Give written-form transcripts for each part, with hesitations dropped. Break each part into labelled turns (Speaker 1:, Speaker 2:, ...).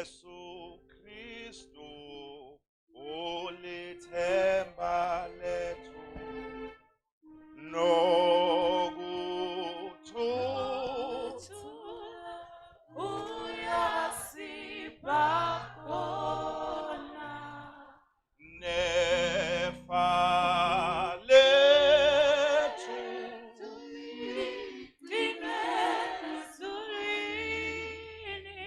Speaker 1: Jesu Kristu ulithemba lethu nokuthula uyasipha khona nefa lethu ligcine ezulwini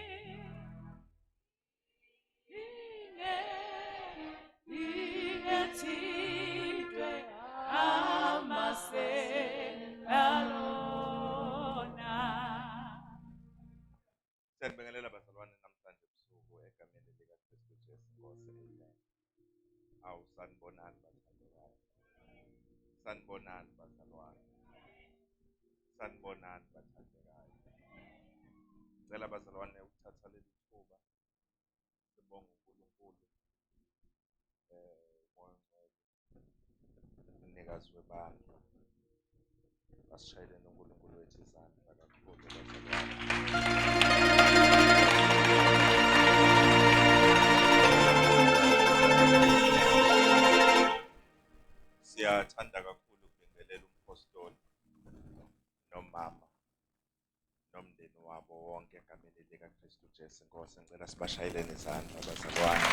Speaker 1: lingethintwe amasenalona. Siyanibingelela bazalwane namhlanje ebusuku egameni likaKristu Jesu Nkosi. Amen. Awu sanibonani bazalwane. Sanibonani bazalwane. Sanibonani bathandekayo. Ngicela bazalwane ukuthatha leli thuba sibonge uNkulunkulu uMoya Ongcwele umnikazi webandla. Asishayeleni uNkulunkulu wethu izandla kakhulu bazalwane. Siyathanda kakhulu ukubingelela umpostoli nomama nomndeni wabo wonke egameni likaKristu Jesu Nkosi. Ngicela sibashayeleni izandla bazalwane.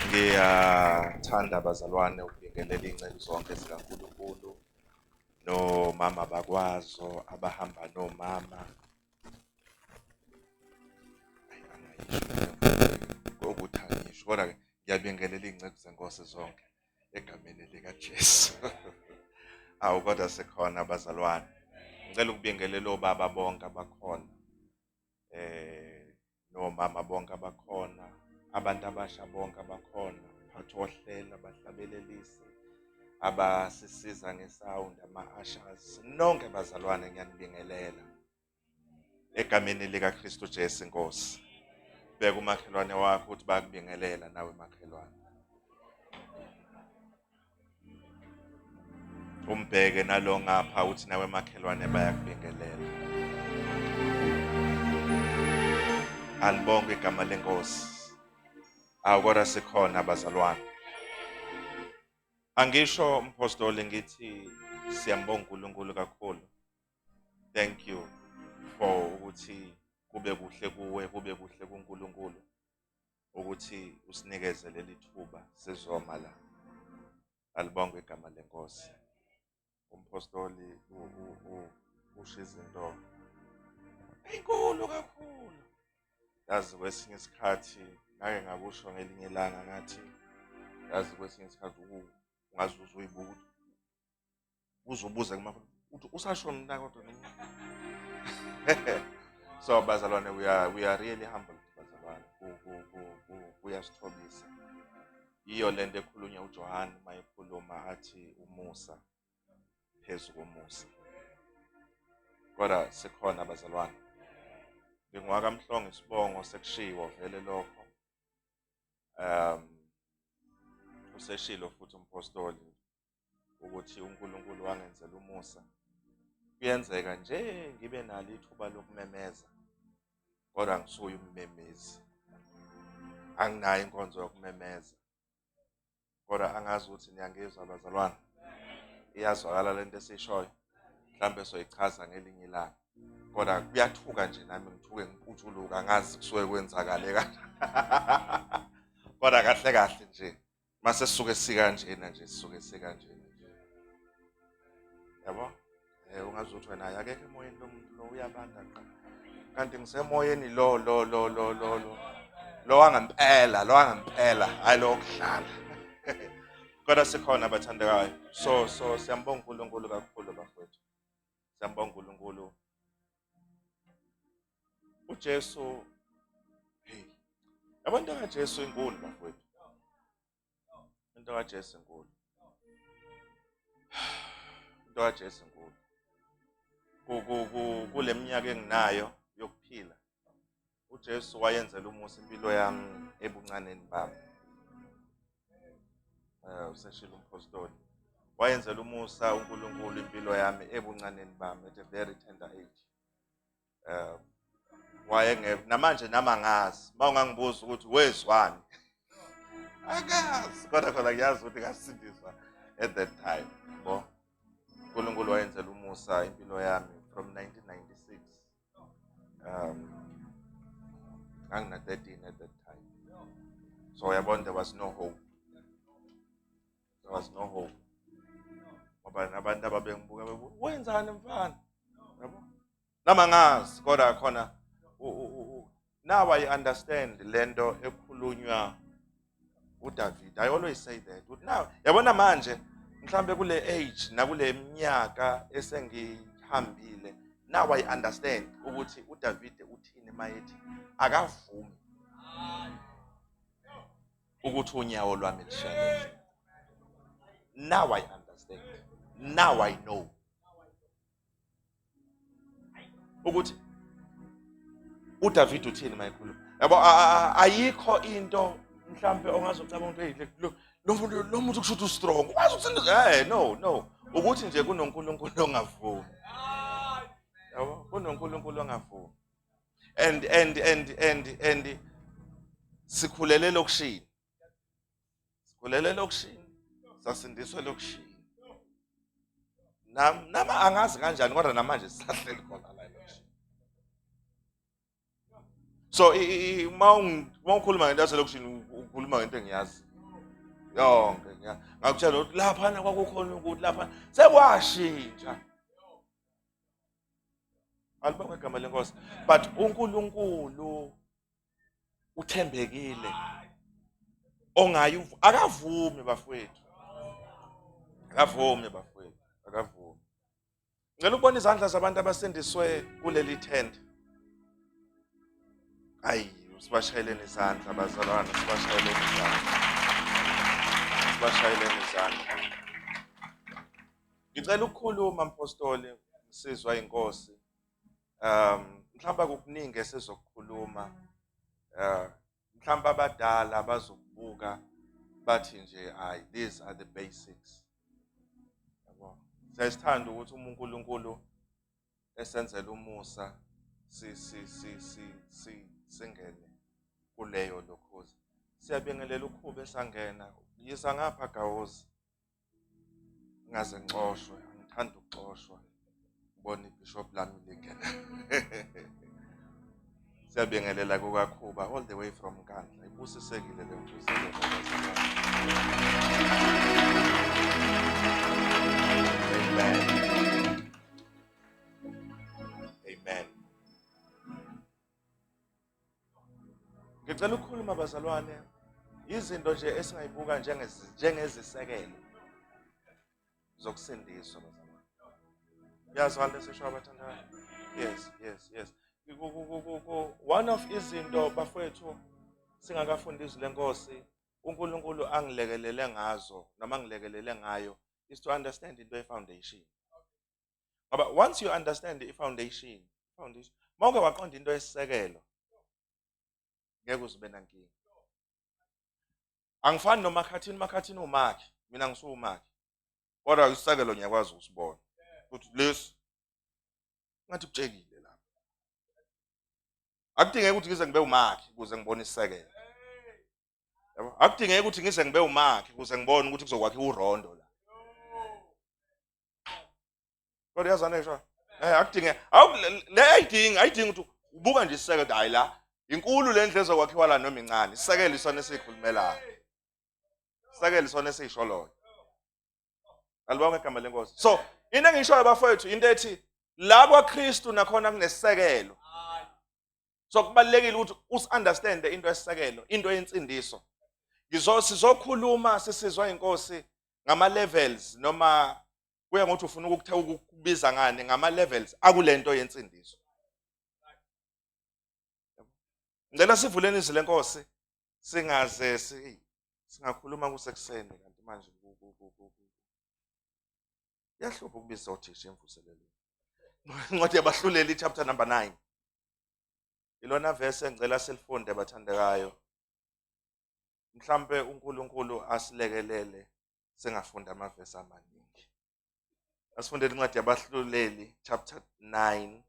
Speaker 1: Ngiyathanda bazalwane ukubingelela iy'ngcelu zonke zikaNkulunkulu nomama bakwazo abahamba nomama. Ukuthi angisho kodwa-ke ngiyabingelela iy'ngcelu zenkosi zonke egameni likaJesu. Awu kodwa sekhona abazalwane. Ngicela ukubingelela obaba bonke abakhona. Nomama bonke abakhona, abantu abasha bonke abakhona, uphathi wohlela, abahlabelelisi, abasisiza ngesawundi, ama-ushers, nonke bazalwane ngiyanibingelela egameni likaKristu Jesu Nkosi. Beka umakhelwane wakho ukuthi bakubingelela nawe makhelwane. Umbheke nalo ngapha uthi nawe makhelwane bayakubingelela. Alibonge igama lenkosi. Awu kodwa sikhona abazalwane. Angisho umpostoli ngithi siyambonga uNkulunkulu kakhulu. Thank you for ukuthi kube kuhle kuwe, kube kuhle kuNkulunkulu ukuthi usinikeze leli thuba sizoma la. Alibonge igama lenkosi. Umpostoli usho izinto ezinkulu kakhulu. Yazi kwesinye isikhathi ngake ngakusho ngelinye ilanga ngathi yazi kwesinye isikhathi ungazuza uyibuka uzobuza uthi usasho mina kodwa noma. So bazalwane, we are really humbled bazalwane. Kuyasithobisa. Iyo lento ekhulunywa uJohane mayekhuluma athi umusa phezu komusa. Kodwa sikhona abazalwane. Ngingwakamhlongo isibongo sekushiwo vele lokho. Useshilo futhi umpostoli ukuthi uNkulunkulu wangenzela umusa. Kuyenzeka nje ngibe nalo ithuba lokumemeza. Kodwa ngisuye ummemezi. Anginayo inkonzo yokumemeza. Kodwa angazi ukuthi niyangizwa abazalwane. Iyazwakala lento esishoyo. Mhlambe soyichaza ngelinye ilanga. Kodwa kuyathuka nje nami ngithuke ngiphuthuluka ngazi kusuke kwenzakale kanjani. Kodwa kahle kahle nje mase sisuke sikanjena nje sisuke sikanjena nje. Yabo? Ungazi ukuthi wena akekho emoyeni lo muntu lo uyabanda qa. Kanti ngisemoyeni lo wangempela hayi lo okudlala. Kodwa sikhona abathandekayo. So siyambonga uNkulunkulu kakhulu bafowethu. Siyambonga uNkulunkulu. uJesu yabo into kaJesu inkulu bafowethu. Into kaJesu inkulu. Into kaJesu inkulu. Kule minyaka enginayo yokuphila. uJesu wayenzela umusa impilo yami ebuncaneni bami. Useshilo umpostoli. Wayenzela umusa uNkulunkulu impilo yami ebuncaneni bami at a very tender age. wayengekho namanje namangazi mawungangibuza ukuthi wezwani akazi kodwa khona ngiyazi ukuthi ngasindiswa at that time yabo uNkulunkulu wayenzela umusa impilo yami from 1996 ngangina 13 at that time so yabona there was no hope ngoba nabantu ababengibuka bebuka wenzani mfana yabo namangazi kodwa khona now I understand lento ekhulunywa uDavid. I always say that now yabona manje mhlambe kule age nakule minyaka esengihambile now I understand ukuthi uDavid uthini mayethi akavumi ukuthi unyawo lwami lishayele. Now I understand. Now I know ukuthi uDavid uthini mayikhuluma yabo ayikho into mhlambe ongazocabanga ukuthi lo muntu kusho strong wazi ukuthi no ukuthi nje kunoNkulunkulu ongavumi yabo kunoNkulunkulu ongavumi and sikhulele lokushini sasindiswe lokushini nama angazi kanjani kodwa namanje sisahleli khona la lokushini so mawukhuluma ngento yaselokushini ukhuluma ngento engiyazi yonke ngakutshela ukuthi lapha kwakukhona ukuthi lapha sekwashintsha alibonge igama lenkosi but uNkulunkulu uthembekile ongayi akavumi bafowethu akavumi ngicela ukubona izandla zabantu abasindiswe kuleli tent sibashayeleni izandla abazalwane sibashayeleni izandla ngicela ukukhuluma mpostoli sizwa inkosi mhlamba kukuningi esizokukhuluma mhlamba abadala bazokubuka bathi nje these are the basics yabo siyasithanda ukuthi uNkulunkulu esenzele umusa singene kuleyo lokhozi siyabingelela ukhuba esangena yisa ngapha Gawozi ngaze ngixoshwe angithanda ukuxoshwa ngibona iBishop lami lingena siyabingelela kokakhuba all the way from Nkandla ibusisekile le nkosi amen ngicela ukukhuluma bazalwane izinto nje esingayibuka njengezisekelo zokusindiswa bazalwane yazwala lesisho abathandayo yes one of izinto bafowethu singakafundisi lenkosi uNkulunkulu angilekelele ngazo noma ngilekelele ngayo is to understand into yefoundation ngoba once you understand foundation mawuke waqonda into yesisekelo ngeke uzibe nankinga angifani nomakhathini umakhi mina ngisumakhi kodwa isisekelo ngiyakwazi ukusibona ukuthi lesi ngathi kutshekile lapha akudingeki ukuthi ngize ngibe umakhi ukuze ngibone isisekelo yabo akudingeki ukuthi ngize ngibe umakhi ukuze ngibone ukuthi kuzokwakhiwa urondo la kodwa yazana ngisho akudingeki ayidingi ukuthi ubuka nje isisekelo hayi la inkulu le ndlela ezokwakhiwa la noma incane isisekelo isona esikhulumelayo isisekelo isona esisholoyo alibonge igama lenkosi so into engishoyo bafowethu into ethi la kwaKristu nakhona kunesisekelo so kubalekile ukuthi usunderstand into yesisekelo into yensindiso sizokhuluma sisizwa inkosi ngama levels noma kuya ngokuthi ufuna ukubiza ngani ngama levels akulento yensindiso ngicela sivuleni izwi lenkosi singaze singakhuluma kusekuseni kanti manje yahlupha ukubiza othisha emvuselelweni incwadi yabahluleli chapter number 9 ilona verse engicela silifunde abathandekayo mhlambe uNkulunkulu asilekelele singafunda amavesi amaningi asifunde incwadi yabahluleli chapter 9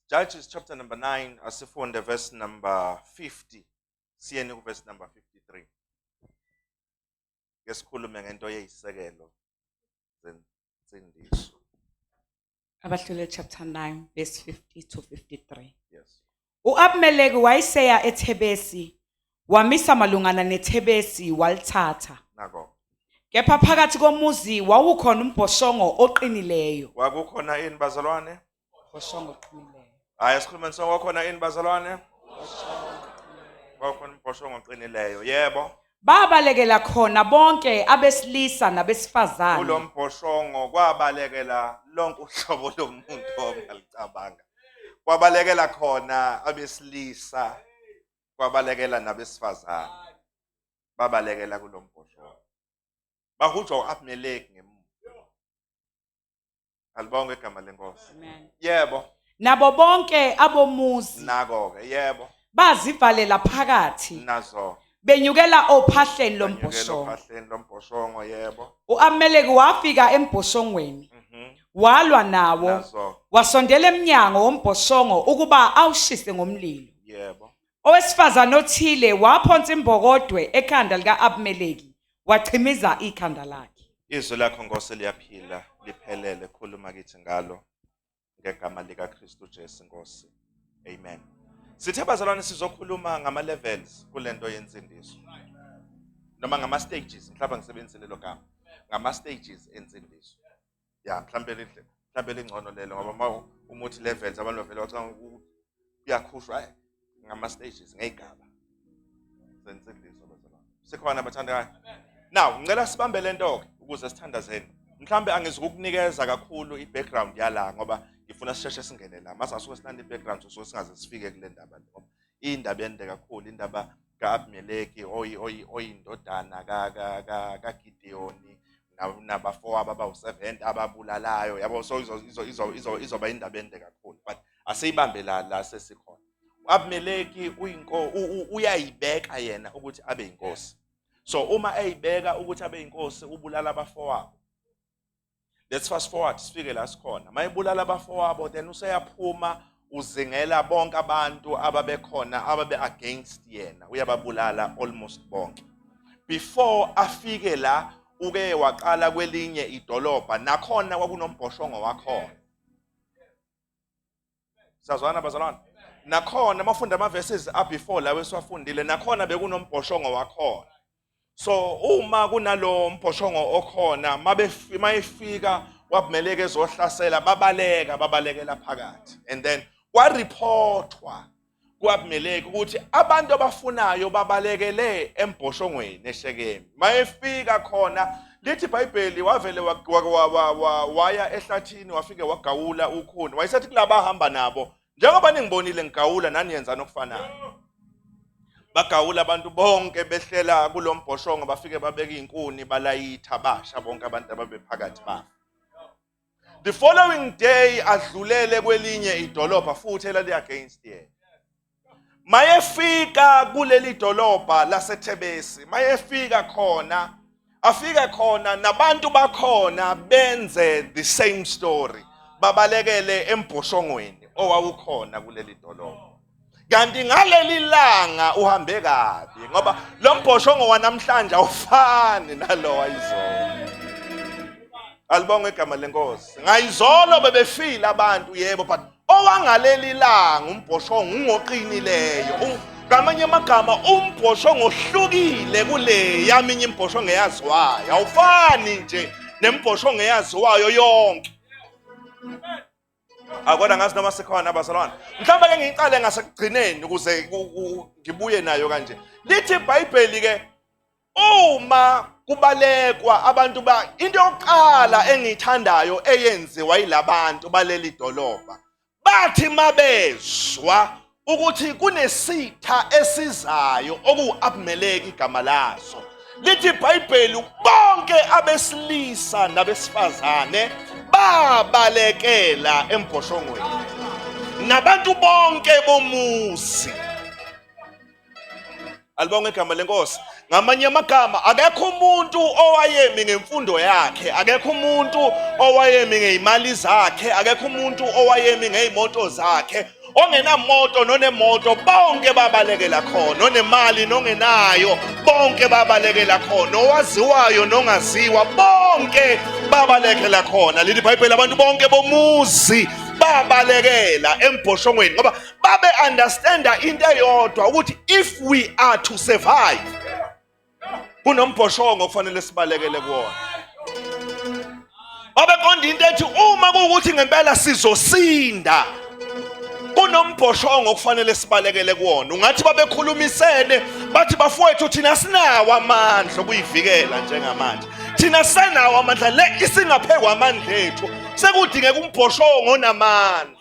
Speaker 1: Judges chapter number 9, asifunde verse number 50. Siyeni ku verse number 53. Ke sikhulume ngento yeyisekelo zensindiso.
Speaker 2: Abahlule chapter 9 verse 50 to 53.
Speaker 1: Yes.
Speaker 2: U-Abimeleki wayeseya eThebesi, wamisa malungana neThebesi walithatha.
Speaker 1: Nako.
Speaker 2: Kepha phakathi komuzi wawukhona umbhoshongo oqinileyo.
Speaker 1: Kwakukhona ini bazalwane?
Speaker 2: Umbhoshongo oqinileyo.
Speaker 1: Hayi sikhuluma kwakukhona ini bazalwane? Kwakukhona umbhoshongo oqinileyo. Yebo.
Speaker 2: Babalekela khona bonke abesilisa nabesifazane.
Speaker 1: Kulo mbhoshongo kwabalekela lonke uhlobo lomuntu ongalicabanga. Kwabalekela khona abesilisa, kwabalekela nabesifazane. Babalekela kulo mbhoshongo. Bahujwa u-Abimeleki ngemuva. Alibonge igama lenkosi.
Speaker 2: Amen.
Speaker 1: Yebo.
Speaker 2: Nabo bonke abomuzi
Speaker 1: Nako ke yebo.
Speaker 2: bazivalela phakathi.
Speaker 1: Nazo.
Speaker 2: Benyukela ophahleni
Speaker 1: Banyukela
Speaker 2: lombhoshongo.
Speaker 1: ophahleni lombhoshongo yebo.
Speaker 2: U-Abimeleki wafika embhoshongweni. Walwa nawo.
Speaker 1: Nazo.
Speaker 2: Wasondela eminyango wombhoshongo ukuba awushise ngomlilo.
Speaker 1: Yebo.
Speaker 2: Owesifazane othile waphonsa imbokodwe ekhanda lika-Abimeleki, wachimiza ikhanda lakhe.
Speaker 1: Izwi lakho Nkosi liyaphila, liphelele, khuluma kithi ngalo ngegama lika Kristu Jesu Nkosi. Amen. Sithe bazalwane sizokhuluma ngama levels kulento yensindiso. Noma ngama stages, mhlawumbe ngisebenzise lelo gama. Ngama stages ensindiso. Ya, mhlawumbe lingcono lelo ngoba umuthi levels abantu bavela bathi uyakhushwa ngama stages ngegaba. Sensindiso bazalwane. Sikhona bathandekayo. Now, ngicela sibambe lento ke ukuze sithandazeni. Mhlambe angizukukunikeza kakhulu i-background yala ngoba ngifuna sisheshe singene la. Mase asuke sinande i-background so singaze sifike kule ndaba ngoba indaba ende kakhulu, indaba kaAbimeleki oyindodana kaGideyoni nabafowabo abawu-70 ababulalayo. Yabo so izoba indaba ende kakhulu. But asiyibambe la sesikhona. uAbimeleki uyayibeka yena ukuthi abe inkosi. So uma eyibeka ukuthi abe inkosi ubulala abafowabo. Let's fast forward sifike la sikhona. Mayibulala abafowabo then useyaphuma uzingela bonke abantu ababekhona ababe against yena. Uyababulala almost bonke. Before afike la uke waqala kwelinye idolobha nakhona kwakunombhoshongo wakhona. Sazwana bazalwane. Nakhona mafunda ama verses up before la wesiwafundile nakhona bekunombhoshongo wakhona. So uma kunalo mbhoshongo okhona mayefika waBimeleki ezohlasela babalekela phakathi. And then kwareportwa kuAbimeleki ukuthi abantu abafunayo babalekele embhoshongweni eShekemi. Mayefika khona lithi iBhayibheli wavele waya ehlathini wafike wagawula ukhuni. Wayesethi kulaba ahamba nabo njengoba ningibonile ngigawula nani yenza nokufanayo. Bagawula abantu bonke behlela kulombhoshongo bafike babeka inkuni balayitha basha bonke abantu ababephakathi bafa. The following day adlulele kwelinye idolobha futhi elali against yena. Mayefika kuleli dolobha laseThebesi, mayefika khona afika khona nabantu bakhona benze the same story. Babalekele embhoshongweni owawukhona kuleli dolobha. Kanti ngaleli langa uhambe kabi ngoba lo mbhoshongo wanamhlanje awufani nalo wayizolo. Alibonge igama lenkosi. Ngayizolo bebefila abantu yebo but owangaleli langa umbhoshongo ungoqinileyo. Ngamanye amagama umbhoshongo ohlukile kule yaminye imbhoshongo eyaziwayo. Awufani nje nembhoshongo eyaziwayo yonke. Akwona ngazi noma sekhona abazalwane. Mhlawumbe ke ngiqale ngasekugcineni ukuze ngibuye nayo kanje. Lithi iBhayibheli ke uma kubalekwa abantu into yokuqala engiyithandayo eyenziwa yilabantu baleli dolobha. Bathi mabezwa ukuthi kunesitha esizayo okuAbimeleki igama laso. Lithi iBhayibheli bonke abesilisa nabesifazane babalekela embhoshongweni nabantu bonke bomuzi. Alibonge igama lenkosi. Ngamanye amagama akekho umuntu owayemi ngemfundo yakhe, akekho umuntu owayemi ngeimali zakhe, akekho umuntu owayemi ngeimoto zakhe. ongenamoto nonemoto bonke babalekela khona, onemali nongenayo bonke babalekela khona, owaziwayo nongaziwa bonke babalekela khona. Lithi iBhayibheli abantu bonke bomuzi babalekela embhoshongweni ngoba babe understanda into eyodwa ukuthi if we are to survive kunombhoshongo kufanele sibalekele kuwona. Babeqonda into ethi uma kuwukuthi ngempela sizosinda kunombhoshongo kufanele sibalekele kuwona. Ungathi babekhulumisene bathi bafowethu thina sinawo amandla okuyivikela njengamanje, thina sanawo amandla le isingaphekwa amandla ethu, sekudingeka umbhoshongo onamandla.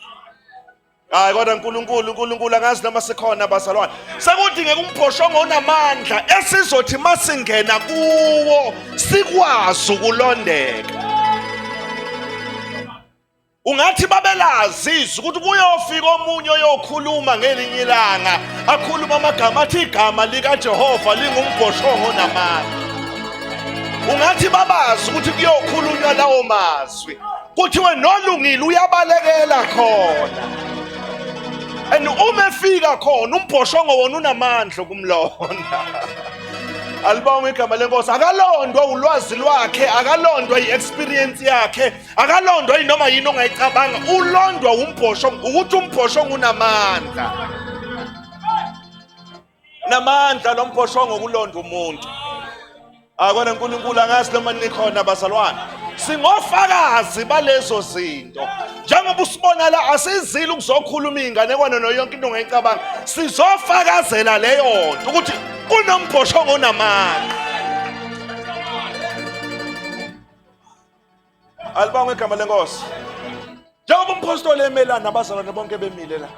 Speaker 1: Hayi kodwa uNkulunkulu angazi noma sikhona bazalwane, sekudingeka umbhoshongo onamandla esizothi masingena kuwo sikwazi ukulondeka. Ungathi babelazi ukuthi kuyofika omunye oyokhuluma ngelinye ilanga akhuluma amagama athi igama likaJehova lingumbhoshongo onamandla. Ungathi babazi ukuthi kuyokhulunywa lawo mazwi kuthiwe nolungile uyabalekela khona, and uma efika khona umbhoshongo wona unamandla okumlonda. Alibonge igama lenkosi. Akalondwa ulwazi lwakhe, akalondwa i-experience yakhe, akalondwa inoma yini ongayicabanga, ulondwa umbhoshongo ukuthi umbhoshongo unamandla. Namandla lo mbhoshongo ukulonda umuntu. Akona uNkulunkulu angazi noma nikhona bazalwane, singofakazi balezo zinto. Njengoba usibona la asizile ukuzokhuluma inganekwane noyonke into ongayicabanga, sizofakazela leyo nto ukuthi kunombhoshongo onamandla. Alibonge igama lenkosi. Njengoba umpostoli emelana nabazalwane bonke bemile la,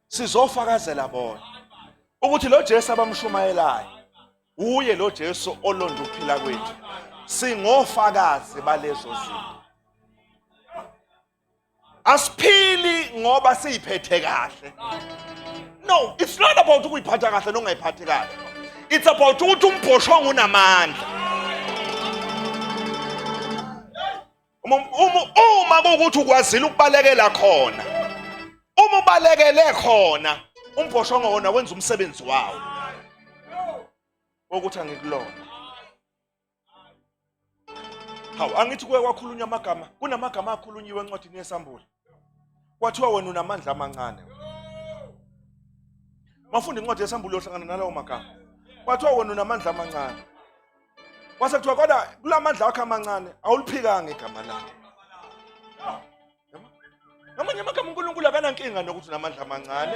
Speaker 1: sizofakazela bona ukuthi lo Jesu abamshumayelayo uye lo Jesu olonda ukuphila kwethu. Singofakazi balezo zinto. Asiphili ngoba siyiphethe kahle. No, it's not about ukuyiphatha kahle nongayiphathi kahle. It's about ukuthi umbhoshongo unamandla. Uma kuwukuthi ukwazile ukubalekela khona, uma ubalekele khona, umbhoshongo wona wenza umsebenzi wawo ukuthi angikulona. Hawu, angithi kuye kwakhulunywa amagama, kunamagama akhulunyiwe encwadini yeSambulo. Kwathiwa wena unamandla amancane. Mafunda incwadi yeSambulo yohlangana nalawo magama. Kwathiwa wena unamandla amancane. Kwase kuthiwa kodwa kulamandla akho amancane awuliphikanga igama lakho. Ngamanye amagama uNkulunkulu akanankinga nokuthi unamandla amancane.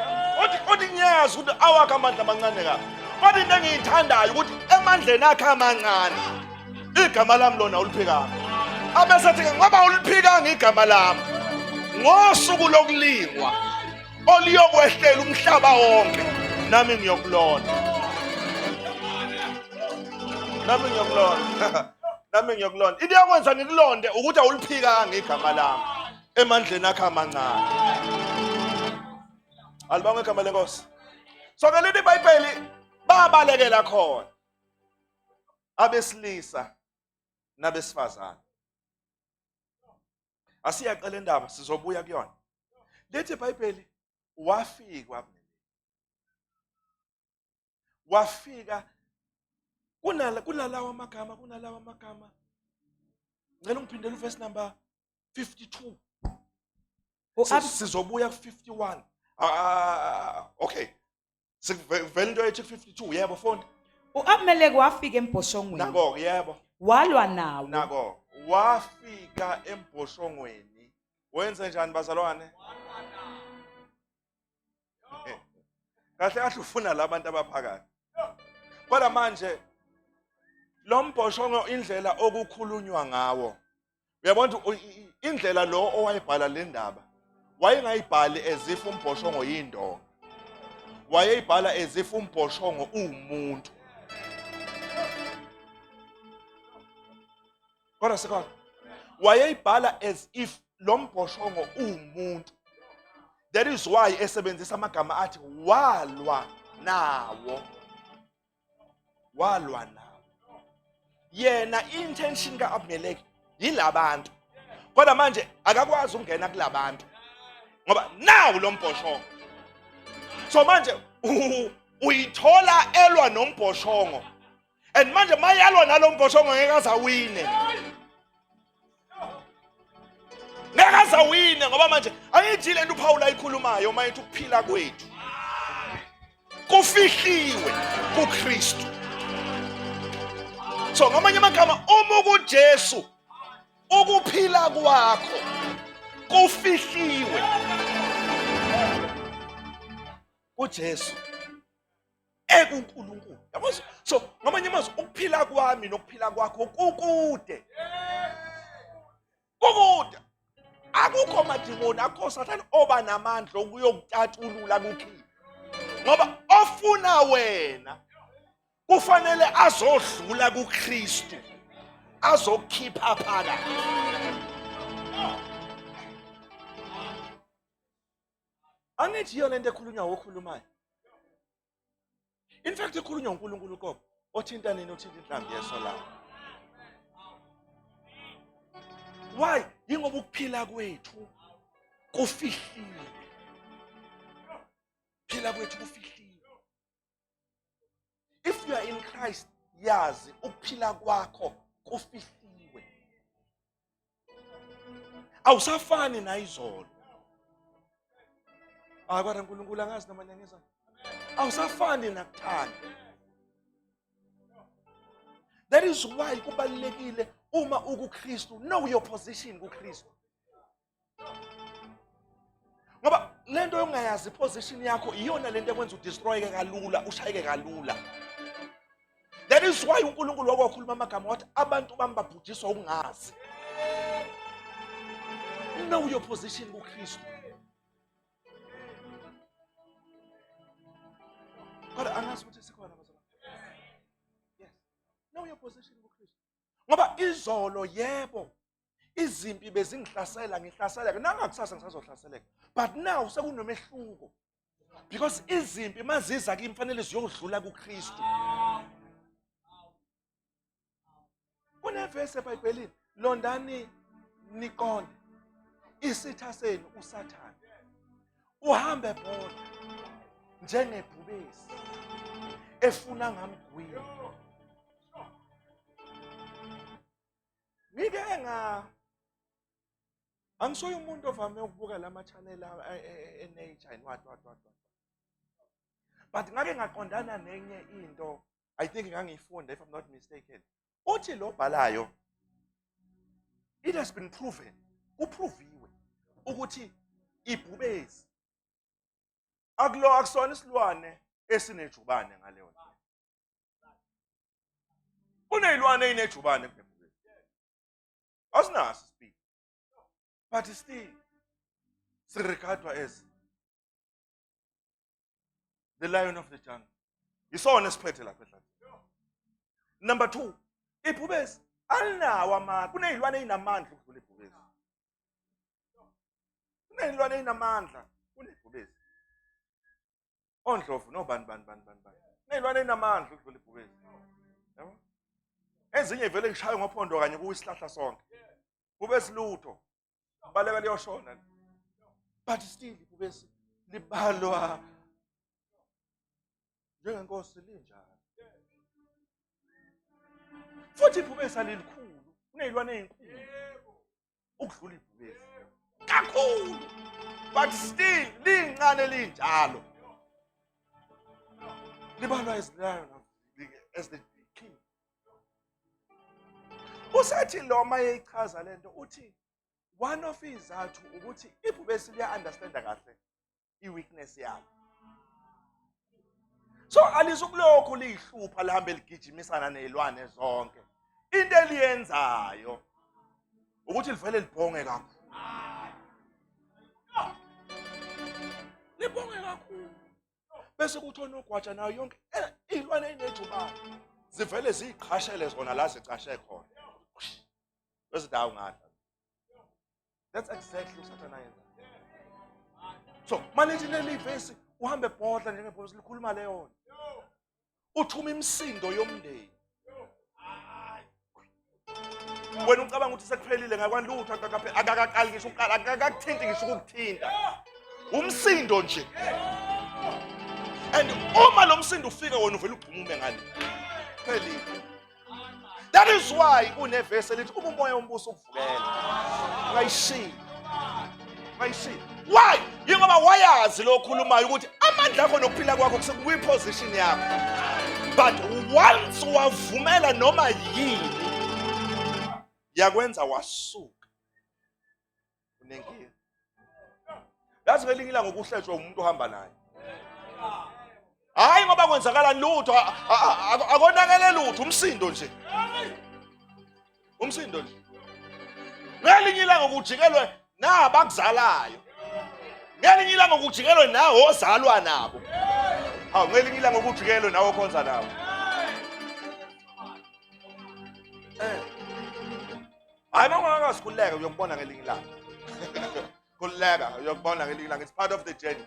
Speaker 1: Kodwa ngiyazi ukuthi awakho amandla amancane kabi. Kodwa into engiyithandayo ukuthi emandleni akho amancane igama lami lona uliphikanga. Abesethi ngoba uliphikanga igama lami, ngosuku lokulingwa oliyokwehlela umhlaba wonke nami ngiyokulona. Nami ngiyokulona. Into yakwenza ngikulonde ukuthi awuliphikanga igama lami emandleni akho amancane. Alibonge igama lenkosi. So ke lithi iBhayibheli babalekela khona abesilisa nabesifazane. Asiyaqala indaba sizobuya kuyona. Lithi iBhayibheli wafika kunalawa magama. Ngicela ungiphindele uverse number 52. Sizobuya ku51. Okay. Sivele into ethi 52, yebo mfowethu.
Speaker 2: uAbimeleki wafika embhoshongweni.
Speaker 1: Nako yebo.
Speaker 2: Walwa nawo.
Speaker 1: Nako wafika embhoshongweni. Wenze njani bazalwane? Kahle kahle ufuna labantu abaphakathi. Kodwa manje lo mbhoshongo indlela okukhulunywa ngawo. Uyabona indlela lo owayibhala le ndaba wayengayibhali ezifu umbhoshongo yindonga. Wayeyibhala ezifu umbhoshongo umuntu. Kodwa sekhona wayeyibhala as if lo mbhoshongo umuntu. That is why esebenzisa amagama athi walwa nawo. Yena intention kaAbimeleki yilabantu. Kodwa manje akakwazi ukungena kulabantu. ngoba nawu lo mbhoshongo. So manje uyithola elwa nombhoshongo, and manje mayalwa nalo mbhoshongo ngeke azawine. Ngeke azawine ngoba manje ayithi lento uPaul ayikhulumayo mayithi ukuphila kwethu kufihliwe kuKristu. So ngamanye amagama uma kuJesu ukuphila kwakho kufihliwe kuJesu ekuNkulunkulu. Yabo? So ngamanye amazwi ukuphila kwami nokuphila kwakho kukude. Kukude. Akukho madimoni, akukho Sathane oba namandla ukuyokutatulula kukhipha. Ngoba ofuna wena kufanele azodlula kuKristu, azokhipha phakathi. Angithi yona into ekhulunywa okhulumayo. In fact ekhulunywa uNkulunkulu kopho othinta nini othinta inhlambi yeso lawo. Why? Yingoba ukuphila kwethu kufihliwe. Phila kwethu kufihliwe. If you are in Christ, yazi ukuphila kwakho kufihliwe. Awusafani na izolo. Kodwa uNkulunkulu angazi noma nyangeza. Awusafani nakuthanda. That is why kubalekile uma ukuKristu, know your position kuKristu. Ngoba lento yongayazi position yakho iyona lento ekwenza udestroyeke kalula, ushayeke kalula. That is why uNkulunkulu wakwakhuluma amagama wathi abantu bami babhujiswa ukungazi. Know your position kuKristu. Kodwa angazi ukuthi sikhona bazalwane. Yes. Know your position kuKristu. Ngoba izolo yebo izimpi bezingihlasela ngihlasela nangakusasa ngisazohlaseleka. But now sekunomehluko. Because izimpi maziza kimi fanele ziyodlula kuKristu. Kunevesi eBhayibhelini, londani niqonde isitha senu uSathane. Uhambe bona njengebhubesi efuna ngamgwini. Ngike angisoy umuntu ovame ukubuka lama channel enature and what. But ngake ngaqondana nenye into, I think ngangiyifunda if I'm not mistaken. Uthi lo bhalayo, it has been proven, uproviwe ukuthi ibhubesi akusona isilwane esinejubane ngaleyo nto. Kunezilwane ezinejubane kubhubesi. Asinaso isipili. But still siregardwa as the lion of the jungle. Isona esiphethe lapha ehlathini. Number 2, ibhubesi alinawo amandla. Kunezilwane ezinamandla ukudlula ibhubesi. Kunezilwane ezinamandla kunebhubesi. Ondlovu nobani. Kunezilwane ezinamandla ukudlula ibhubesi. Yabo? Ezinye vele ngishaya ngophondo kanye kuyisihlahla sonke. Ibhubesi lutho. Baleka liyoshona. But still ibhubesi libalwa njengenkosi linjalo. Futhi ibhubesi alilikhulu, kunezilwane ezinkulu ukudlula ibhubesi. Kakhulu. But still lincane linjalo. Libalwa as the king. Usathi lo maye ichaza lento uthi one of izathu ukuthi ibhubesi liya understand kahle iweakness yalo. So alizokulokho lihlupha lihambe ligijimisana nezilwane zonke. Into eliyenzayo ukuthi livele libhonge kakhulu. Libhonge kakhulu. Bese kuthi onogwaja nayo yonke izilwane ezinejubane zivele ziqhashele zona la zicashe khona. Bese dawu ngadla. That's exactly what Satan is. So, manje leli vesi uhambe ebhodla njengebhubesi likhuluma leyo. Uthuma imisindo yomndeni. Wena ucabanga ukuthi sekuphelile ngakwanlutho akakaqali ngisho uqala akakuthinti ngisho ukuthinta. umsindo nje. And uma lo msindo ufika wena uvela ugxumume ngale. Phelile. That is why kunevesi elithi uma umoya wombuso ukuvukela. Ungayishiya. Why? Yingoba wayazi lo khulumayo ukuthi amandla akho nokuphila kwakho kusekwi position yakho. But once wavumela noma yini yakwenza wasuka. Unenkinga. Yazi ngelinye ilanga ukuhlejwa umuntu ohamba naye. Hayi ngoba kwenzakala lutho akonakele lutho umsindo nje. Ngelinye ilanga ukujikelwe nabakuzalayo. Ngelinye ilanga ukujikelwe nawo ozalwa nabo. Hawu ngelinye ilanga ukujikelwe nawo okhonza nabo. Hayi mangakasikhuleka uyokubona ngelinye ilanga. Khuleka uyokubona ngelinye ilanga. It's part of the journey.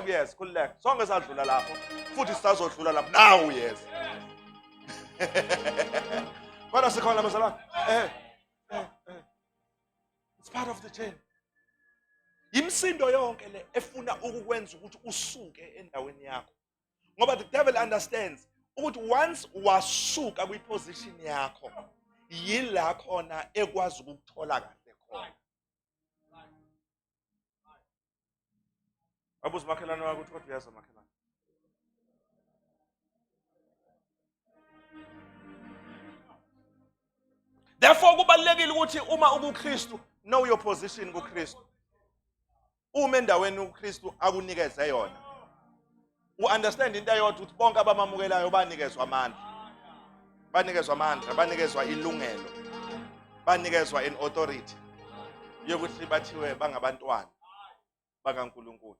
Speaker 1: Yes, khuleka. Sonke sadlula lapho. Futhi sisazodlula lapho. Now yes. Kodwa sikhona bazalwane. It's part of the journey. Imsindo yonke le efuna ukukwenza ukuthi usuke endaweni yakho. Ngoba the devil understands ukuthi once wasuka kwiposition yakho yila khona ekwazi ukuthola kahle khona. Abuza makhelwane wakho ukuthi kodwa uyazi makhelwane. Therefore kubalekile ukuthi uma ubuKristu know your position kuKristu. Uma endaweni uKristu akunikeze yona. Understand into eyodwa ukuthi bonke abamamukelayo banikezwa amandla. Banikezwa ilungelo. Banikezwa in authority. Yokuthi bathiwe bangabantwana bakaNkulunkulu.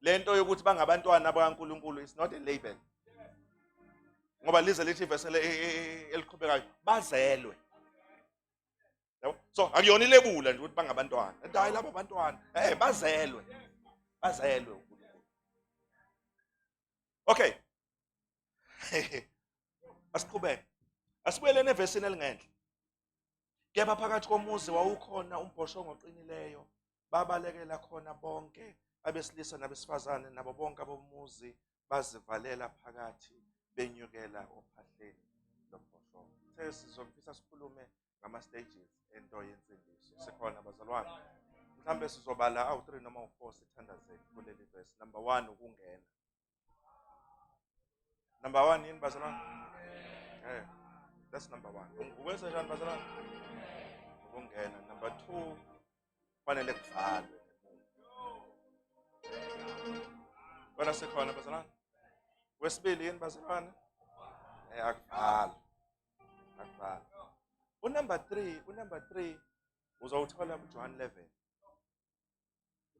Speaker 1: Lento yokuthi bangabantwana bakaNkulunkulu is not a label. Ngoba lize lithi verse eliqhubekayo bazelwe. So akuyona ilebula nje ukuthi bangabantwana. Hayi labo bantwana. Bazelwe. uNkulunkulu. Okay. Asiqhubeke. Asibuyele nevesini elingenhla. Kepha phakathi komuzi wawukhona umbhoshongo oqinileyo. Babalekela khona bonke abesilisa nabesifazane nabo bonke abomuzi bazivalela phakathi benyukela ophahleni lombhoshongo. Sizofisa sikhulume ngama stages ento yensindiso. Sikhona bazalwane. Mhlambe sizobala awu3 noma u4 sithandazeni kuleli verse. Number 1 ukungena. Number 1 yini bazalwane? That's number 1. Ukwenza njani bazalwane? Ukungena. Number 2 fanele kuvalwe. Bona sikhona bazalwane. Wesibili yini bazalwane? Akuvalwe. Number 3 uzawuthola uJohn 11.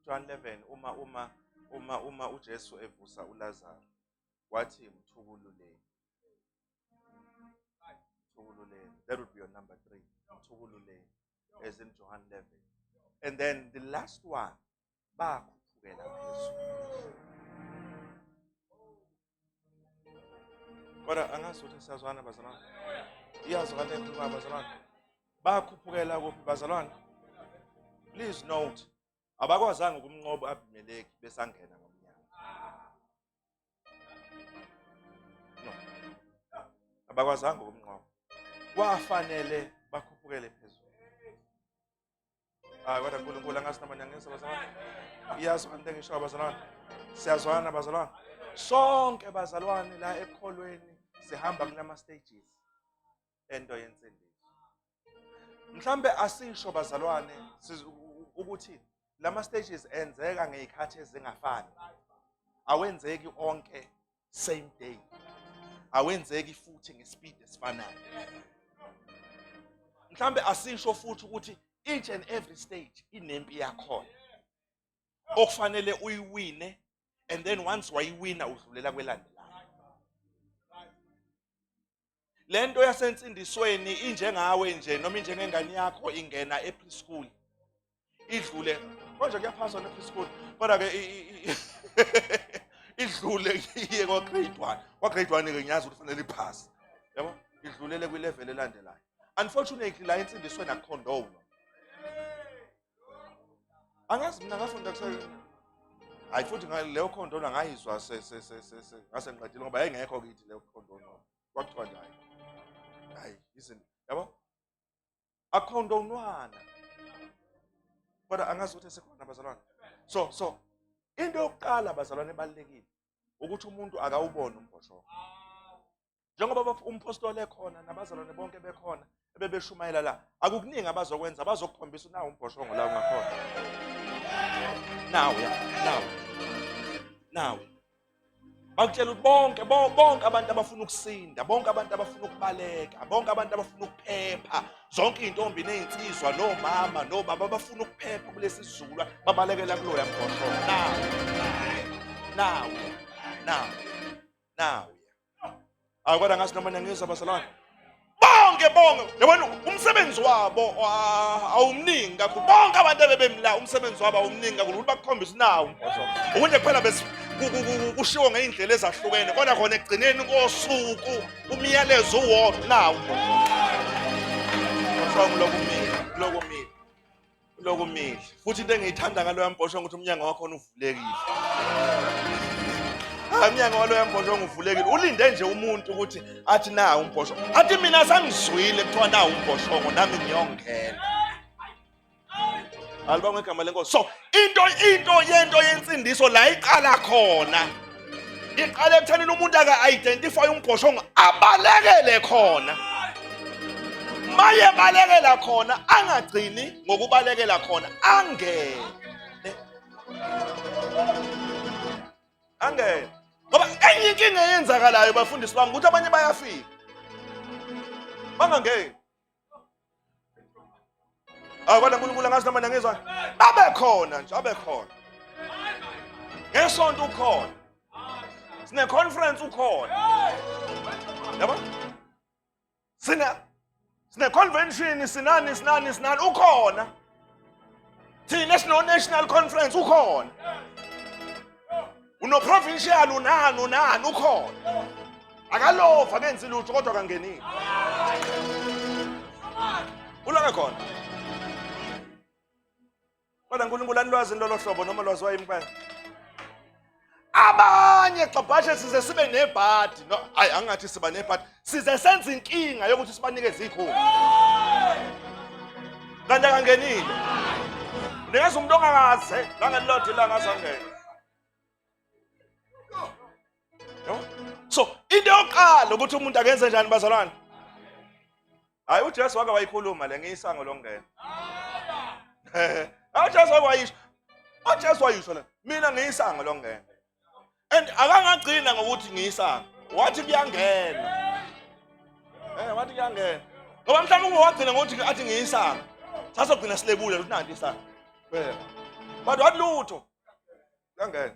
Speaker 1: John 11 uma uJesu evusa uLazaro wathi mthukululeni. That would be your number 3. Mthukululeni as in John 11. And then the last one bakhuphukela phezulu. Kodwa angazi ukuthi siyazwana bazalwane. Iyazwa le nto bazalwane. Bakhuphukela kuphi bazalwane? Please note abakwazanga ukumnqoba uAbimeleki besangena ngomnyango. No. Abakwazanga ukumnqoba. Kwafanele bakhuphukele phezulu. Kodwa uNkulunkulu angasinamanya ngesa bazalwane. Iyazwa into engisho bazalwane. Siyazwana bazalwane. Sonke bazalwane la ekholweni sihamba kulama stages ento yensindiso. Mhlambe asisho bazalwane ukuthi lama stages enzeka ngezikhathi ezingafani. Awenzeki onke same day. Awenzeki futhi ngespeed esifanayo. Mhlambe asisho futhi ukuthi each and every stage inempi yakho. Okufanele uyiwine and then once wayiwina udlulela kwelandelayo. Lento yasensindisweni injengawe nje noma injengengane yakho ingena epreschool. Idlule konje kuyaphaswa nepreschool kodwa ke idlule iye kwa grade 1. Kwa grade 1 ke ngiyazi ukuthi kufanele iphase. Yabo? Idlulele kwi level elandelayo. Unfortunately la insindisweni akukhondona. Angazi mina ngafunda hayi futhi leyo khondona ngayizwa ngase ngiqedile ngoba yayingekho kithi leyo khondona kwakuthiwa nje hayi izinto yabo akhondonwana kodwa angazi ukuthi sekhona bazalwane. So into yokuqala bazalwane ebalekile ukuthi umuntu akawubone umbhoshongo. Njengoba umpostoli ekhona nabazalwane bonke bekhona ebebeshumayela la, akukuningi abazokwenza, bazokukhombisa nawo umbhoshongo la ungakhona. Now bakutshela ukuthi bonke abantu abafuna ukusinda, bonke abantu abafuna ukubaleka, bonke abantu abafuna ukuphepha, zonke intombi nezinsizwa nomama nobaba abafuna ukuphepha kulesi sizulu babalekela kuloya mbhoshongo. Now akwada ngasi noma ngizwa bazalwane bonke yabona umsebenzi wabo awumningi kakhulu. Bonke abantu abebemla umsebenzi wabo awumningi kakhulu ukuthi bakukhombise nawo umbhoshongo. Ukunje kuphela kushiwo ngeindlela ezahlukene kodwa khona ekugcineni kosuku umyalezo uwodwa nawo umbhoshongo lokumile futhi into engiyithanda ngaloya mbhoshongo ukuthi umnyango wakho uvulekile. Umnyango waloya mbhoshongo uvulekile, ulinde nje umuntu ukuthi athi nawo umbhoshongo, athi mina sangizwile kuthiwa nawo umbhoshongo nami ngiyongena. Alibonge igama lenkosi. So into yensindiso la iqala khona, iqala ekuthenini umuntu aka-identify umbhoshongo abalekele khona. Maye balekela khona angagcini ngokubalekela khona angene. Ngoba enye inkinga eyenzakalayo bafundisi bami ukuthi abanye bayafika bangangeni. Kodwa uNkulunkulu angazi noma ngizwa babekhona nje, abekhona ngesonto ukhona, sine conference ukhona, yabo sine convention sinani ukhona, thina national conference ukhona, uno provincial unani ukhona, akalova kenzi lutho kodwa kangenile ulaka khona. Kodwa uNkulunkulu anilwazi lolo hlobo noma lwazi wayimphela. Abanye xabhashe size sibe nebhadi, no hayi angathi siba nebhadi, size senze inkinga yokuthi sibanikeze ikhulu kanti kangenile. Ningaze umuntu ongaze la ngelilodwa la ngazangena. So into yokuqala ukuthi umuntu akenze njani bazalwane? Hayi uJesu wake wayikhuluma le ngiyisango lokungena. uJesu wayisho. uJesu wayisho la mina ngiyisango lokungena. And akangagcina ngokuthi ngiyisango. Wathi kuyangena. Wathi kuyangena. Ngoba mhlawumbe wagcina ngokuthi athi ngiyisango. Sasogcina silebule ukuthi nanti isango. Kodwa wathi lutho kuyangena.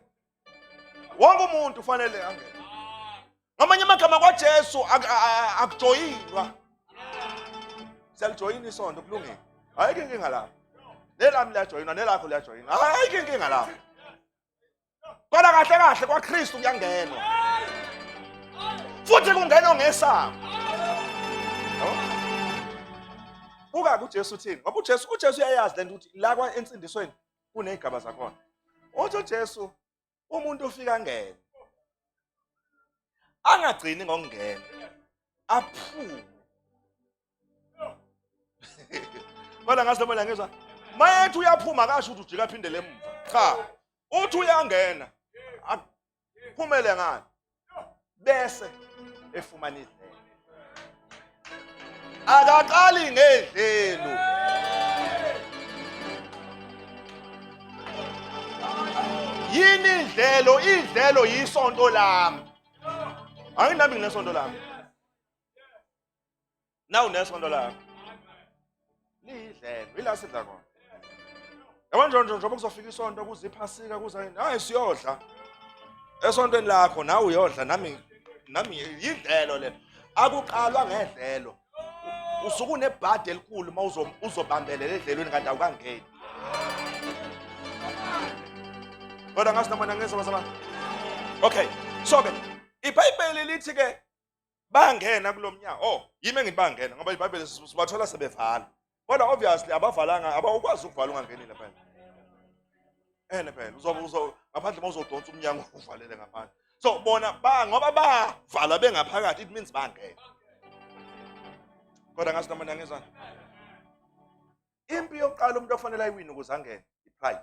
Speaker 1: Wonke umuntu ufanele angene. Ngamanye amagama kwaJesu akujoyinwa. Siyalijoyina isonto kulungile. Ayike inkinga lapho. Nelami liyajoyinwa, nelakho liyajoyinwa. Ayike inkinga lapho. Kodwa kahle kwaKristu kuyangenwa. Futhi kungenwa ngesango. Buka kuJesu uthini? Ngoba uJesu uyayazi lento ukuthi la kwa ensindisweni kunezigaba zakhona. Uthi uJesu umuntu ufika ngene. Angagcini ngokungena. Aphume. Kodwa ngasemela ngizwa mayethi uyaphuma akasho ukuthi ujika aphindele emuva. Cha. Uthi uyangena. Aphumele ngani? Bese efumana idlelo. Akaqali ngedlelo. Yini idlelo yisonto lami. Anginambi nginesonto lami. Nawu nesonto lami. Lidlelo ila sidla khona. Yabona njengoba kuzofika isonto kuziphasika kuzayini. Hayi siyodla. Esontweni lakho nawe uyodla nami idlelo le. Akuqalwa ngedlelo. Usuku unebhadi elikhulu uzobambelela edlelweni kanti awukangeni. Kodwa ngasinamana ngizwa bazalwane. Okay. So ke iBhayibheli lithi ke bangena kulomnyango. Yimi engithi bangena ngoba iBhayibheli sibathola sebevala. Kodwa obviously abavalanga abawukwazi ukuvala ungangenile phela. Phela ngaphandle mawuzodonsa umnyango uvalele ngaphandle. So bona ngoba bavala bengaphakathi, it means bangena. Kodwa ngathi namanje ngezana. Impi yokuqala umuntu ofanele ayiwine ukuze angene, i-pride.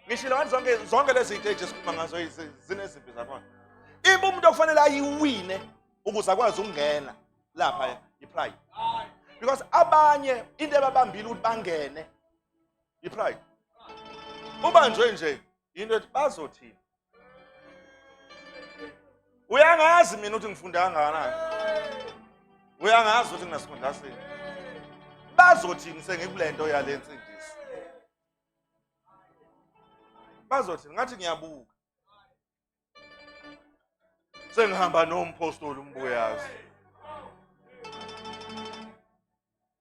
Speaker 1: Ngishilo ngathi zonke lezi zinto ezikhuluma ngazo zinezimpi zakhona. Impi umuntu okufanele ayiwine ukuze akwazi ukungena lapha, i-pride. Because abanye into ebabambile ukuthi bangene, i-pride. Ubanjwe nje into ethi bazothini. Uyangazi mina ukuthi ngifunda kangakanani. Uyangazi ukuthi nginasifunda sini. Bazothini sengikule yale nsindiso. Bazothini ngathi ngiyabuka. Sengihamba nompostoli umbuyazi.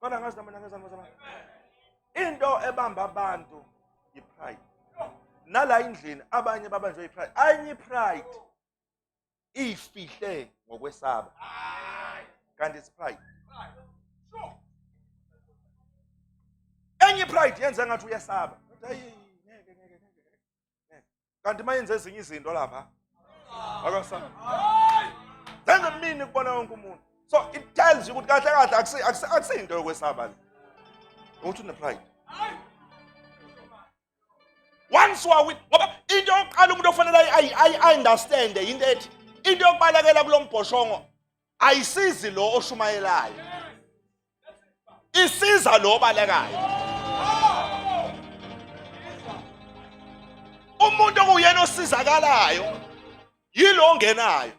Speaker 1: Kodwa ngazi namanje ngezama. Into ebamba abantu i-pride. Nala indlini abanye babanjwe i-pride. Anye i-pride ifihle ngokwesaba. Kanti it's pride. Enye pride yenza ngathi uyasaba. Hayi ngeke. Kanti mayenze ezinye izinto lapha. Akasaba. Zenza mina kubona wonke umuntu. So it tells you ukuthi kahle akusinto yokwesaba le. Uthi une pride. Once ngoba into yokuqala umuntu ofanele I-understand into ethi into yokubalekela kulombhoshongo ayisizi lo oshumayelayo. Isiza lo obalekayo. Umuntu okuyena osizakalayo yilo ongenayo.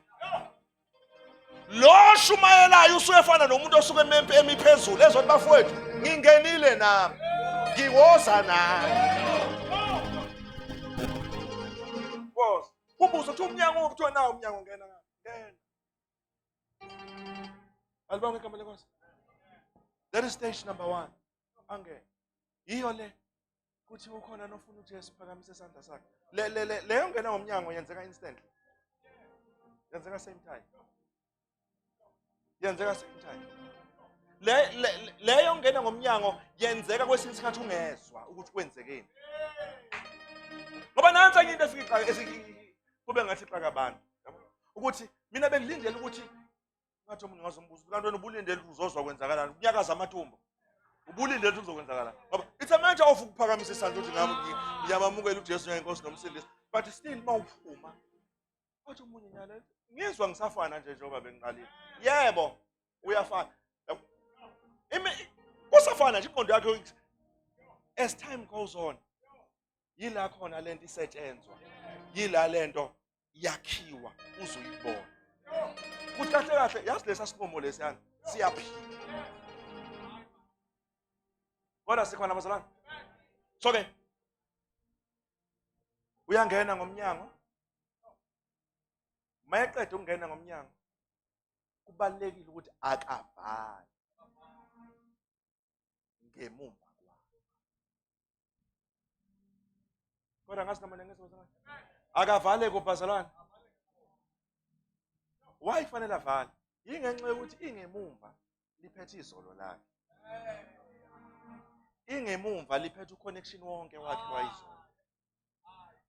Speaker 1: Lo oshumayelayo usuyefana nomuntu osuke emiphezulu ezothi bafowethu ngingenile nami. Ngiwoza nami. Boss, ubuzo uthi umnyango kuthiwa nawo umnyango ngena. Alibonge igama lenkosi. That is stage number 1. Angeke. Yiyo le kuthi ukhona nofuna uJesu phakamise isandla sakhe. Le yongena ngomnyango yenzeka instantly. Yenzeka same time. Yenzeka same time. Le yongena ngomnyango yenzeka kwesinye isikhathi ungezwa ukuthi kwenzekeni. Ngoba nansi into efika kube ngathi xaka abantu. Ukuthi mina bengilindele ukuthi ngathi umuntu ngazombuza kanti wena ubulindele uzozwa kwenzakalani kunyakaza amathumbu. Ubulindele ukuthi uzokwenzakalani. Ngoba it's a matter of ukuphakamisa isandla ukuthi ngiyamamukela uJesu ngenkosi nomsindisi. But still mawuphuma. Wathi umunye nyalo ngizwa ngisafana nje njengoba bengiqalile. Yebo uyafana. Kusafana nje inqondo yakhe as time goes on. Yila khona lento isetshenzwa. Yila lento yakhiwa uzuyibona. Kuthi kahle yazi lesa sinqumo lesiyana siyaphila. Kodwa sikhona abazalwane. So ke uyangena ngomnyango. Mayeqeda ukungena ngomnyango. Kubalekile ukuthi akavali ngemumva kwakhe. Kodwa ngathi namanje ngizozama. Akavale kubazalwane. Why fanele avale? Ingenxa yokuthi ingemumva liphethe izolo lakhe. Ingemumva liphethe uconnection wonke wakhe wayizolo.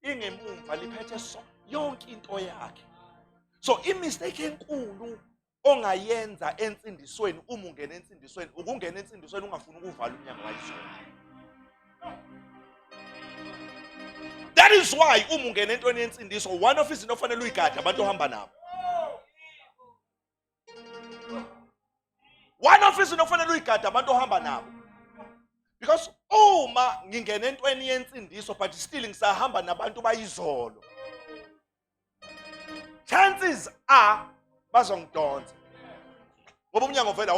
Speaker 1: Ingemumva liphethe yonke into yakhe. So imistake enkulu ongayenza ensindisweni uma ungena ensindisweni ukungena ensindisweni ungafuni ukuvala umnyango wayizolo. That is why uma ungena entweni yensindiso one of izinto ofanele uyigade abantu ohamba nabo. One of izinto ofanele uyigade abantu ohamba nabo. Because uma ngingena entweni yensindiso but still ngisahamba nabantu bayizolo. Chances are bazongidonsa. Ngoba umnyango vele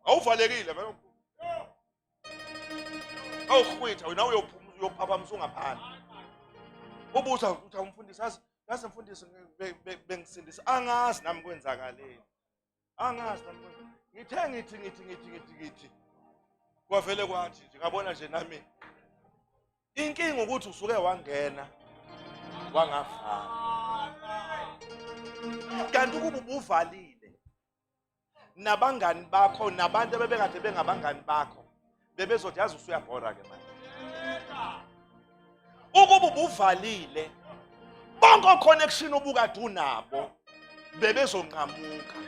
Speaker 1: awuvalekile vele. Awukhwitha wena uyophaphamisa ungaphandle. Ubuza ukuthi umfundisi yazi mfundisi bengisindisa angazi nami kwenzakaleni. Angazi nami. Ngithi. Kwavele kwathi nje ngabona nje nami. Inkinga ukuthi usuke wangena wangafana. Kanti ukuba ubuvalile nabangani bakho nabantu bebekade bengabangani bakho bebezothi yazi usuyabhora ke manje. ukuba ubuvalile bonke connection obukade unabo bebezonqamuka.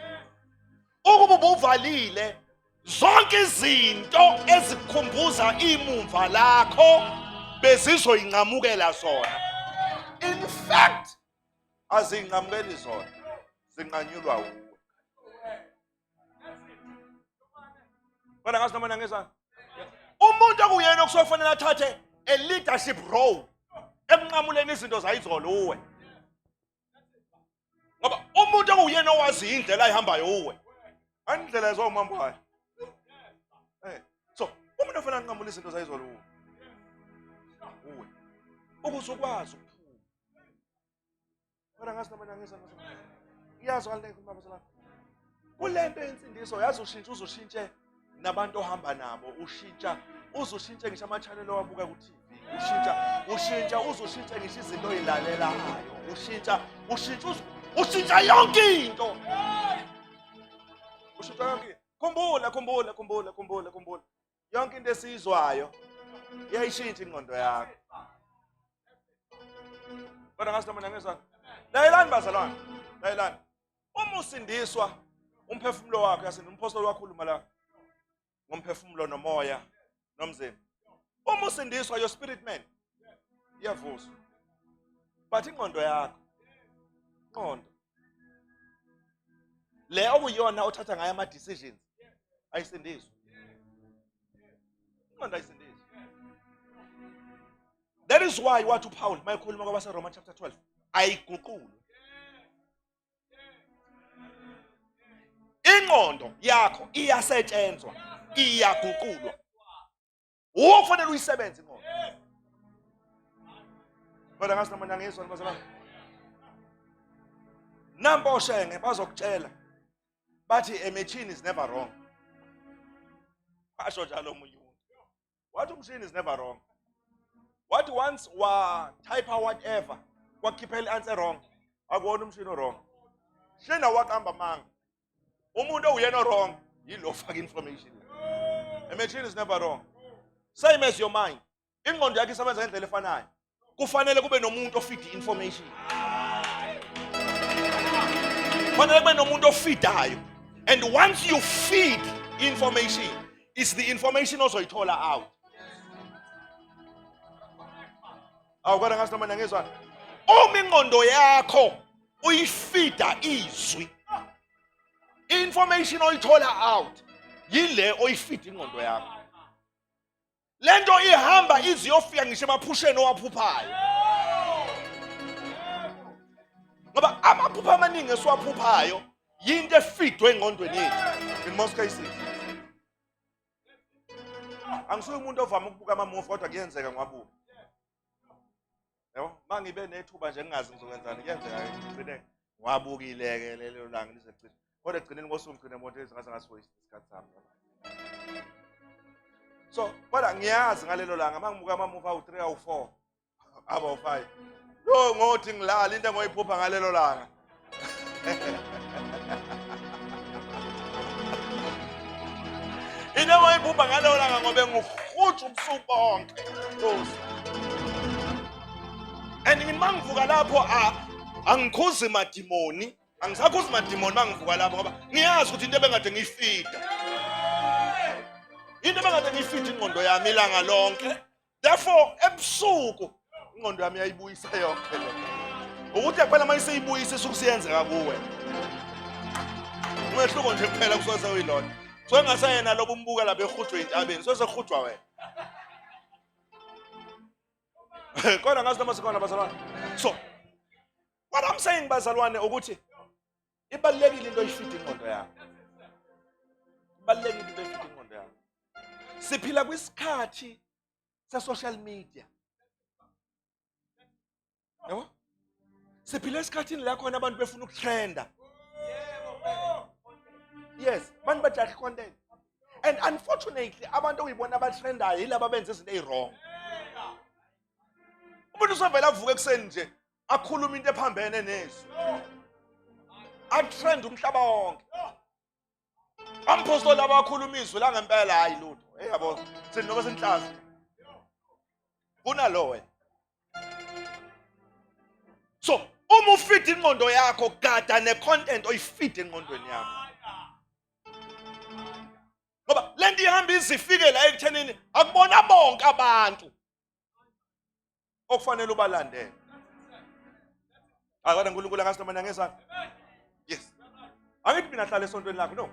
Speaker 1: Ukuba ubuvalile zonke izinto ezikukhumbuza imumva lakho bezizoyinqamukela zona. In fact, azinqamukeli zona, zinqanyulwa uwe. Kodwa ngathi noma ngezana umuntu okuyena okusofanele athathe a leadership role ekunqamuleni izinto zayizolo uwe. Ngoba umuntu okuyena owazi indlela ayihambayo uwe. Andlela ezomambayo. So, umuntu ofanele anqamule izinto zayizolo uwe. Uwe. Ukuze ukwazi ukuphuma. Kodwa ngathi noma ngezana iyazi ngale nto mabasala. Kulento yensindiso yazi uzoshintshe nabantu ohamba nabo, uzoshintshe ngisho ama-channel owabuka ku-TV, uzoshintshe ngisho izinto oyilalelayo, ushintsha yonke into. Ushintsha yonke into. Khumbula. Yonke into esiyizwayo iyayishintsha ingqondo yakho. Kodwa ngathi noma ngezana. Layelani bazalwane, layelani. Uma usindiswa umphefumulo wakho yasinda umpostoli wakhuluma la ngomphefumulo nomoya nomzimba. Uma usindiswa your spirit man iyavuswa. But ingqondo yakho, le okuyona othatha ngayo ama decisions ayisindiswa. Ingqondo ayisindiswa. That is why wathi uPaul mayekhuluma kwabase Roma chapter 12 ayiguqulwe. Ingqondo yakho iyasetshenzwa, iyaguqulwa. Ufanele uyisebenze ingqondo. Kodwa ngathi noma ngizwa bazalwane. Nampo shenge bazokutshela. Bathi a machine is never wrong. Basho njalo umuntu. What machine is never wrong. What once wa type whatever, kwakhipha i-answer wrong. Akuwona umshini wrong. Shena wakamba manga. Umuntu uyena wrong, yilo faka information. A machine is never wrong. Same as your mind. Ingqondo yakho isebenza ngendlela efanayo. Kufanele kube nomuntu ofeed information. Kufanele kube nomuntu ofeedayo. And once you feed information, it's the information ozoyithola out. Awukwazi ngathi noma ngizwa. Uma ingqondo yakho uyifeeda izwi. Information oyithola out yile oyifeed ingqondo yakho. Lento ihamba iziyofika ngisho emaphusheni owaphuphayo. Ngoba amaphupho amaningi esiwaphuphayo yinto efeedwe engqondweni yethu. In most cases. Angisuye umuntu ovama ukubuka ama-movie kodwa kuyenzeka ngiwabuke. Yabo, mangibe nethuba nje ngingazi ngizokwenzani kuyenzeka ngigcine ngwabukile lelo langa lisegcina. Kodwa egcineni ngosuku ngigcina umuntu ezingaze ngasiwaste isikhathi sami. So, kodwa ngiyazi ngalelo langa mangibuka ama-movie awu-3 awu-4 abawu-5. Lo ngothi ngilala into engoyiphupha ngalelo langa. Into engoyiphupha ngalelo langa ngobe ngihutsha ubusuku bonke. And mangivuka lapho angikhuzi madimoni, angisakhuzi madimoni mangivuka lapho ngoba ngiyazi ukuthi into ebengade ngiyifida. Into ebengade ngiyifida ingqondo yami ilanga lonke. Therefore ebusuku ingqondo yami yayibuyisa yonke le. Ukuthi kuphela manje seyibuyisa sukusiyenzeka kuwe. Umehluko nje kuphela kusoze uyilona. So engasayena lobo umbuka lapha ehujwe intabeni, soze khujwa wena. Kodwa ngazi noma sikhona bazalwane. So, what I'm saying bazalwane ukuthi ibalekile into oyifeed ingqondo yakho. Ibalekile into oyifeed ingqondo yakho. Siphila kwisikhathi se-social media. Yabo? Siphila esikhathini la khona abantu befuna ukutrenda. Yes, abantu bajahe content. And unfortunately, abantu uyibona abatrendayo yilabo abenza izinto ezirong. Umuntu usavela avuka ekseni nje akhuluma into ephambene nezwi. Atrend umhlaba wonke. Ampostoli abakhuluma izwi la ngempela hayi lutho. Yabo, sinoba senhlazi. Una lo wena. So uma ufit ingqondo yakho gada ne-content oyifit engqondweni yakho. Ngoba lento ihamba izifike la ekuthenini akubona bonke abantu okufanele ubalandele. Kodwa uNkulunkulu akasilomana ngezandla. Yes. Angithi mina hlala esontweni lakho no.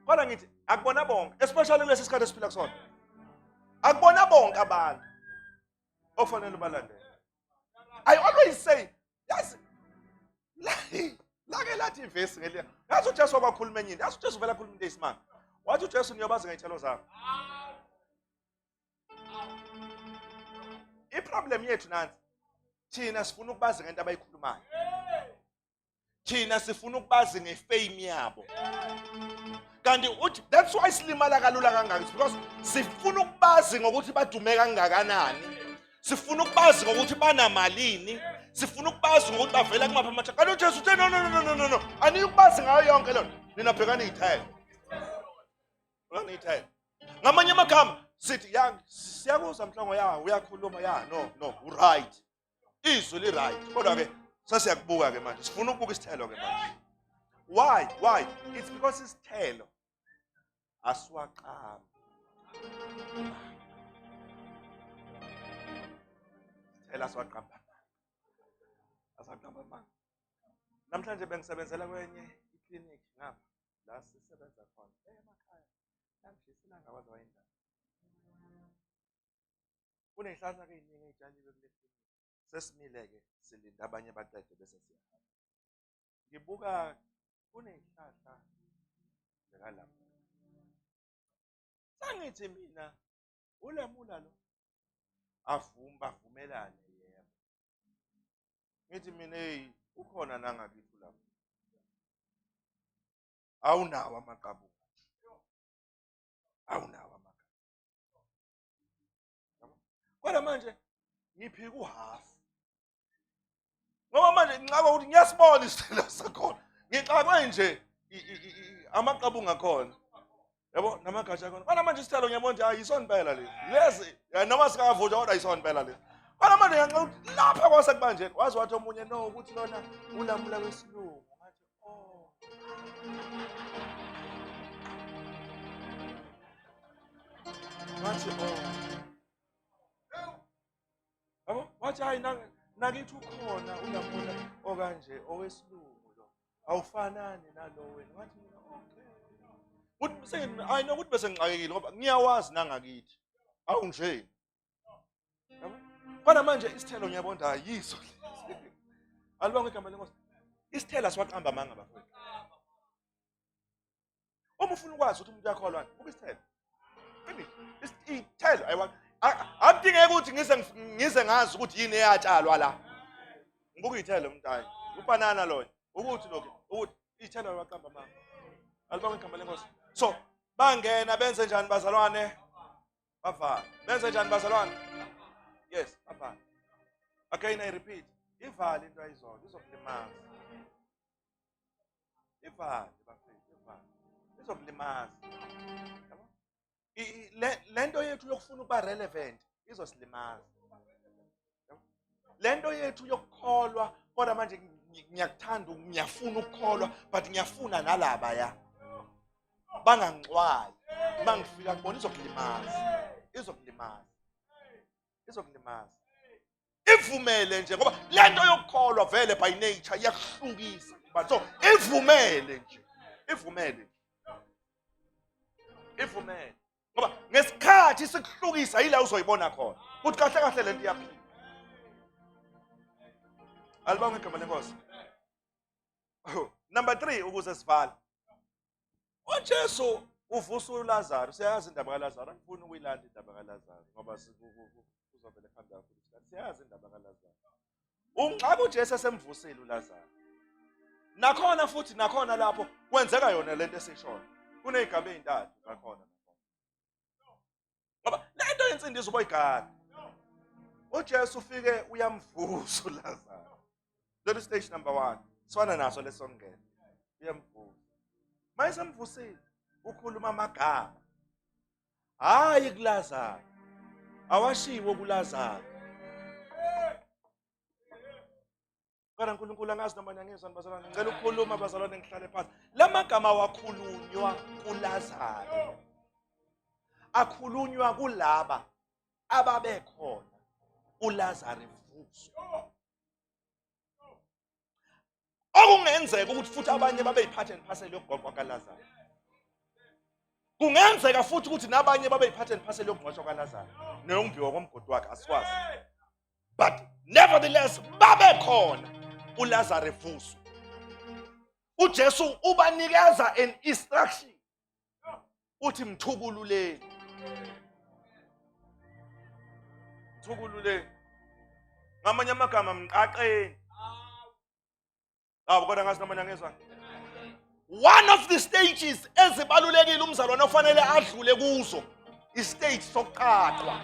Speaker 1: Kodwa ngithi akubona bonke, especially kulesi sikhathi esiphila kusona. Akubona bonke abantu okufanele ubalandele. I always say, yes. Lake lathi ivesi ngeliya. Yazi uJesu wakwakhuluma enye into. Yazi uJesu vela khuluma into eyisimanga. Wathi uJesu niyobazi ngey'thelo zakho. Iproblem yethu nansi. Thina sifuna ukubazi ngento abayikhulumayo. Thina sifuna ukubazi ngefame yabo. Kanti uthi that's why silimala kalula kangaka because sifuna ukubazi ngokuthi badume kangakanani. Sifuna ukubazi ngokuthi banamalini. Sifuna ukubazi ngokuthi bavela kumaphi amathanga. Kanti uJesu uthe no. Ani ukubazi ngayo yonke lona. Nina bhekani izithelo. Bhekani izithelo. Ngamanye amagama sithi ya siyakuzwa mhlongo ya uyakhuluma ya no right. Izwi li right. Kodwa ke sasiyakubuka ke manje. Sifuna ukubuka isithelo ke manje. Why? It's because isithelo aswaqamba. Isithelo aswaqamba. Aswaqamba. Namhlanje bengisebenzela kwenye iklinik ngapha la sisebenza khona emakhaya. Ngishisela ngabantu bayindaba. Kunezihlahla ke eziningi ezitshaliwe kule klinik. Sesimile ke silinda abanye baqede bese siyahamba. Ngibuka kunezihlahla zekalapha. Sangithi mina ulemula lo bavumelane yebo. Ngithi mina ukhona nangakithi lapho. Awunawo amaqabunga. Kodwa manje ngiphika uhalf. Ngoba manje ngicaba ukuthi ngiyasibona isithelo sakhona. Ngixakwe nje amaqabunga khona. Yabo namagatsha khona. Kodwa manje isithelo ngiyabona ukuthi ayisona impela le. Lezi noma singavutha kodwa ayisona impela le. Kodwa manje ngiyacela ukuthi lapha kwase kubanje wazi wathi omunye no ukuthi lona ulamula wesilungu. Ngathi Yabo wathi hayi nakithi ukhona ulamula okanje owesilungu lo. Awufanani nalo wena. Ngathi mina okay. Uthi I know ukuthi bese ngixakekile ngoba ngiyawazi nangakithi. Awu nje. Yabo? Kodwa manje isithelo ngiyabona ayiso. Alibonge igama lenkosi. Isithelo asiwaqamba amanga bafowethu. Uma ufuna ukwazi ukuthi umuntu uyakholwa, ubuka isithelo. Isithelo akudingeki ukuthi ngize ngazi ukuthi yini eyatshalwa la. Ngibuka izithelo umntayi. Ubanana loyo. Ukuthi lokho, ukuthi izithelo ayaqamba amanga. Alibonge igama lenkosi. So, bangena benze njani bazalwane? Bavala. Benze njani bazalwane? Yes, bavala. Again I repeat. Ivali into ayizona, izokulimaza. Ivali bafethu, ivali. Izokulimaza. Yabo? Lento yethu yokufuna ukuba relevant izosilimaza. Yabo? Lento yethu yokukholwa kodwa manje ngiyakuthanda ngiyafuna ukukholwa but ngiyafuna nalaba ya. Bangangixwayi. Mangifika kubona izokulimaza. Izokulimaza. Ivumele nje ngoba lento yokukholwa vele by nature iyakuhlukisa. But so ivumele nje. Ivumele. Ngoba ngesikhathi sikuhlukisa yila uzoyibona khona. Uthi kahle lento iyaphila. Alibonge igama lenkosi. Number 3 ukuze sivale. uJesu uvusa uLazaro. Siyazi indaba kaLazaro. Angifuni ukuyilanda indaba kaLazaro ngoba kuzovela phambi kwakho isikhathi. Siyazi indaba kaLazaro. Ungxaba uJesu esemvusile uLazaro. Nakhona lapho kwenzeka yona lento esishona. Kunezigaba ezintathu nakhona. Ngoba lento yensindiso boyigada. uJesu ufike uyamvusa uLazaro. That is stage number 1. Sifana naso lesongena. Uyamvusa. Mayesemvusile ukhuluma amagama. Hayi kuLazaro. Awashiwo kuLazaro. Kodwa uNkulunkulu angazi noma ngiyangizwa bazalwane. Ngicela ukukhuluma bazalwane ngihlale phansi. Lamagama wakhulunywa kuLazaro. Akhulunywa kulaba ababekhona uLazaro evuswa. Okungenzeka ukuthi futhi abanye babeyiphathe and yokugoqwa kaLazaro. Kungenzeka futhi ukuthi nabanye babeyiphathe and yokungcwatshwa kaLazaro. Neyombiwa komgodi wakhe asikwazi. But nevertheless babekhona uLazaro evuswa. uJesu ubanikeza an instruction. Uthi mthukululeni. Mthukululeni. Ngamanye amagama mqaqeni. Kodwa ngazi noma ngiyangizwa. One of the stages ezibalulekile umzalwane ofanele adlule kuzo istage sokuqaqwa.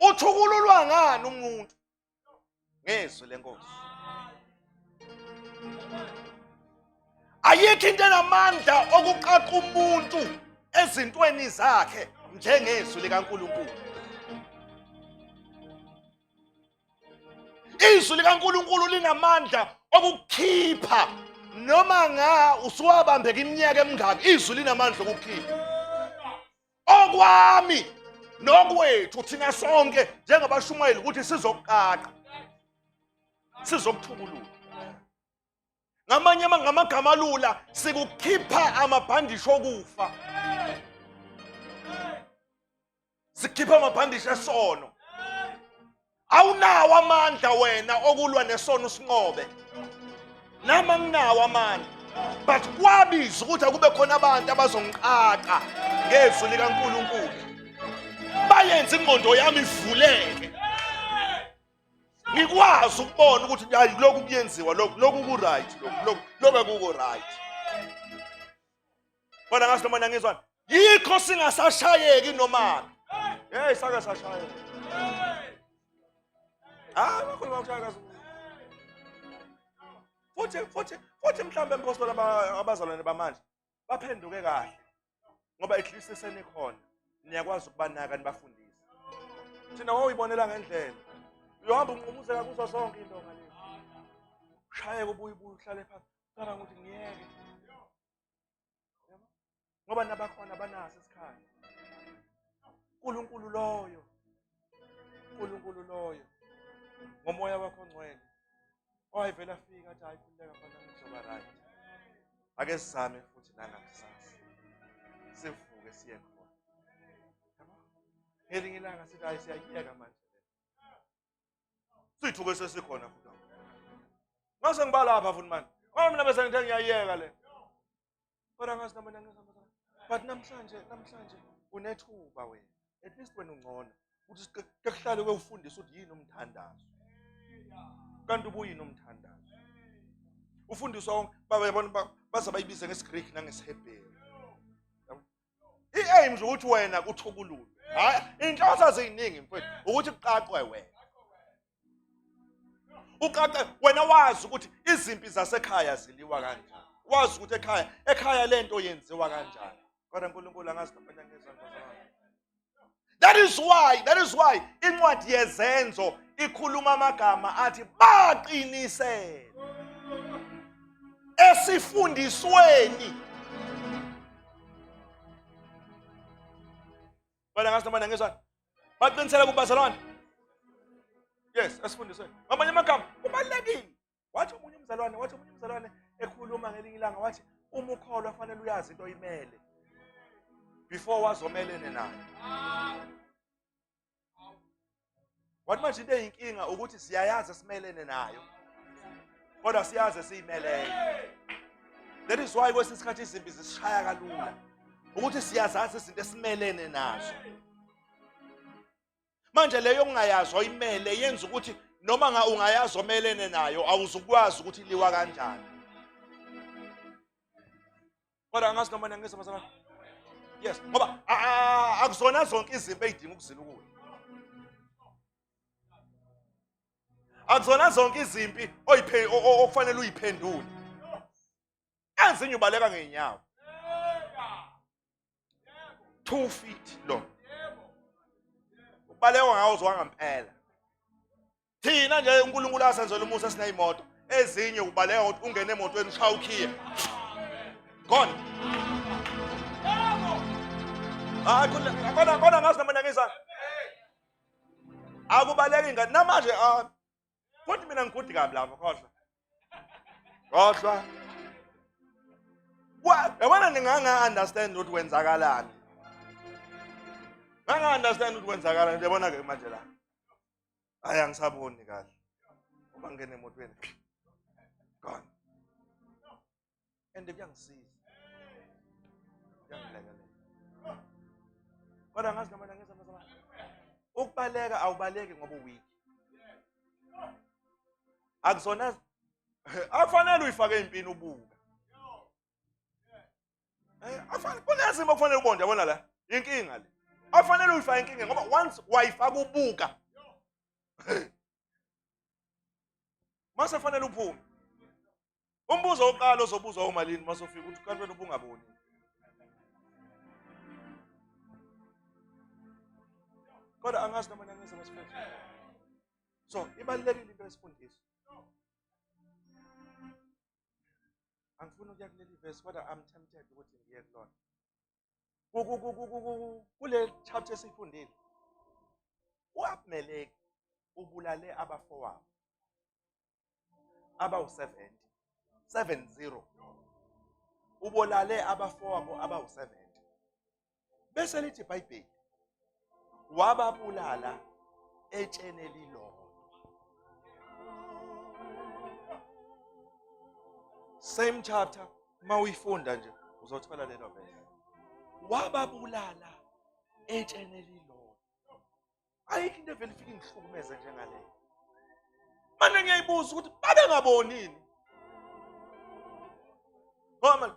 Speaker 1: Uthukululwa ngani umuntu? Ngezwi lenkosi. Ayikho into enamandla okuqaqa umuntu ezintweni zakhe njengezwi likaNkulunkulu. Izwi likaNkulunkulu linamandla okukhipha noma usuwabambeka iminyaka emingaki, izwi linamandla okukhipha. Okwami nokwethu thina sonke njengabashumayeli ukuthi sizokuqaqa, sizokuthukulula. Ngamanye ngamagama alula sikukhipha amabhandisho okufa, sikhipha amabhandisho esono. Awunawo amandla wena okulwa nesono sinqobe. Nama nginawo amandla. But kwabiza ukuthi akube khona abantu abazongiqaqa ngezwi likaNkulunkulu. Bayenze ingqondo yami ivuleke. Ngikwazi ukubona ukuthi hayi lokhu kuyenziwa, lokhu ku right, lokhu akuko right. Kodwa ngathi noma ngizwana, yikho singasashayeki noma. Hey sake sashayeka. Bakhona bakushaya futhi mhlambe impostoli abazalwane bamanje baphenduke kahle ngoba at least senikhona niyakwazi ukubanaka nibafundise. Thina wawuyibonela ngendlela uyohamba unqumuzeka kuzo zonke into ngalezi ushayeke ubuye uhlale phansi ucabanga ukuthi ngiyeke ngoba nabakhona banaso isikhathi. uNkulunkulu loyo ngomoya wakho ongcwele owayevela afika athi hayi khuleka khona kuzoba right. Ake sizame futhi nangakusasa sivuke siye khona. Yabo ngelinye ilanga sithi hayi siyayiyeka manje sithuke sesikhona futhi. Ngase ngiba lapha futhi manje ngoba mina bese ngithe ngiyayiyeka le kodwa ngazi noma ngizama. But namhlanje unethuba wena at least wena ungcono ukuthi kuhlale kwefundisa ukuthi yini umthandazo. Kanti ubuyini umthandazo? Ufundiswa wonke babona baza bayibiza ngesiGreek nangesihebheru. Yabo. I-aim nje ukuthi wena uthukulule. Hayi inhloso eziningi mfowethu ukuthi kuqaqwe wena. Uqaqe wena wazi ukuthi izimpi zasekhaya ziliwa kanjani. Wazi ukuthi ekhaya lento yenziwa kanjani. Kodwa uNkulunkulu angazi noma ngizwa. That is why incwadi yezenzo ikhuluma amagama athi baqinisele esifundisweni. Kodwa ngathi noma ngizwa baqinisele kubazalwane. Yes, esifundisweni. Ngamanye amagama kubalekile. Wathi umunye umzalwane ekhuluma ngelinye ilanga wathi uma ukholwa fanele uyazi into oyimele before wazomelene nayo. Wathi manje into eyinkinga ukuthi siyayazi simelene nayo kodwa siyazi siyimelele. That is why kwesinye isikhathi izimpi zisishaya kalula ukuthi siyazazi izinto esimelene nazo. Manje leyo ungayazi oyimele yenza ukuthi noma ungayazi omelene nayo awuzukwazi ukuthi liwa kanjani. Kodwa ngazi noma ngizwa bazalwane. Yes, ngoba akuzona zonke izimpi ezidinga ukuzila ukuwe. Akuzona zonke izimpi okufanele uyiphendule. Ezinye ubaleka ngeenyawo. 2 feet long. baleka ngawo zwangampela. Thina nje uNkulunkulu asenzela umusa sineyimoto, ezinye ubaleka ukuthi ungene emotweni ushaya ukhiya. Gone. Kona ngazi noma ngizana. Akubaleki ingane namanje futhi mina ngigudi kabi lapha khohlwa. Khohlwa. Yabona nginganga understand ukuthi kwenzakalani. Nganga understand ukuthi kwenzakalani uyabona ke manje la. Hayi angisaboni kahle. Uma ngene emotweni. Gone. Ende kuyangisiza. Kuyangilekelela. Kodwa ngazi noma ngizama sama. Ukubaleka awubaleki ngoba uweak. Akusona afanele uyifake impini ubuka. Afanele kunezimo kufanele ubonde yabona la. Inkinga le. Afanele uyifake inkinga ngoba once wayifaka ubuka. Mase fanele uphume. Umbuzo oqala ozobuzwa umalini masofika ukuthi kanti wena ubungaboni. Kodwa angazi noma ngizama sifethu. So, ibalulekile into esifundiswa. Angifuni ukuya kuleli verse kodwa I'm tempted ukuthi ngiye kulona. Kule chapter esifundile. uAbimeleki ubulale abafowabo abawu-70 70 ubulale abafowabo abawu-70 bese lithi iBhayibheli wababulala etsheni elilodwa. Same chapter mawuyifunda nje uzothola lelo verse. Wababulala etsheni elilodwa. Ayikho into evele ifike ngihlukumeze njengaleyo. Manje ngiyayibuza ukuthi babe ngabonini. Ngoba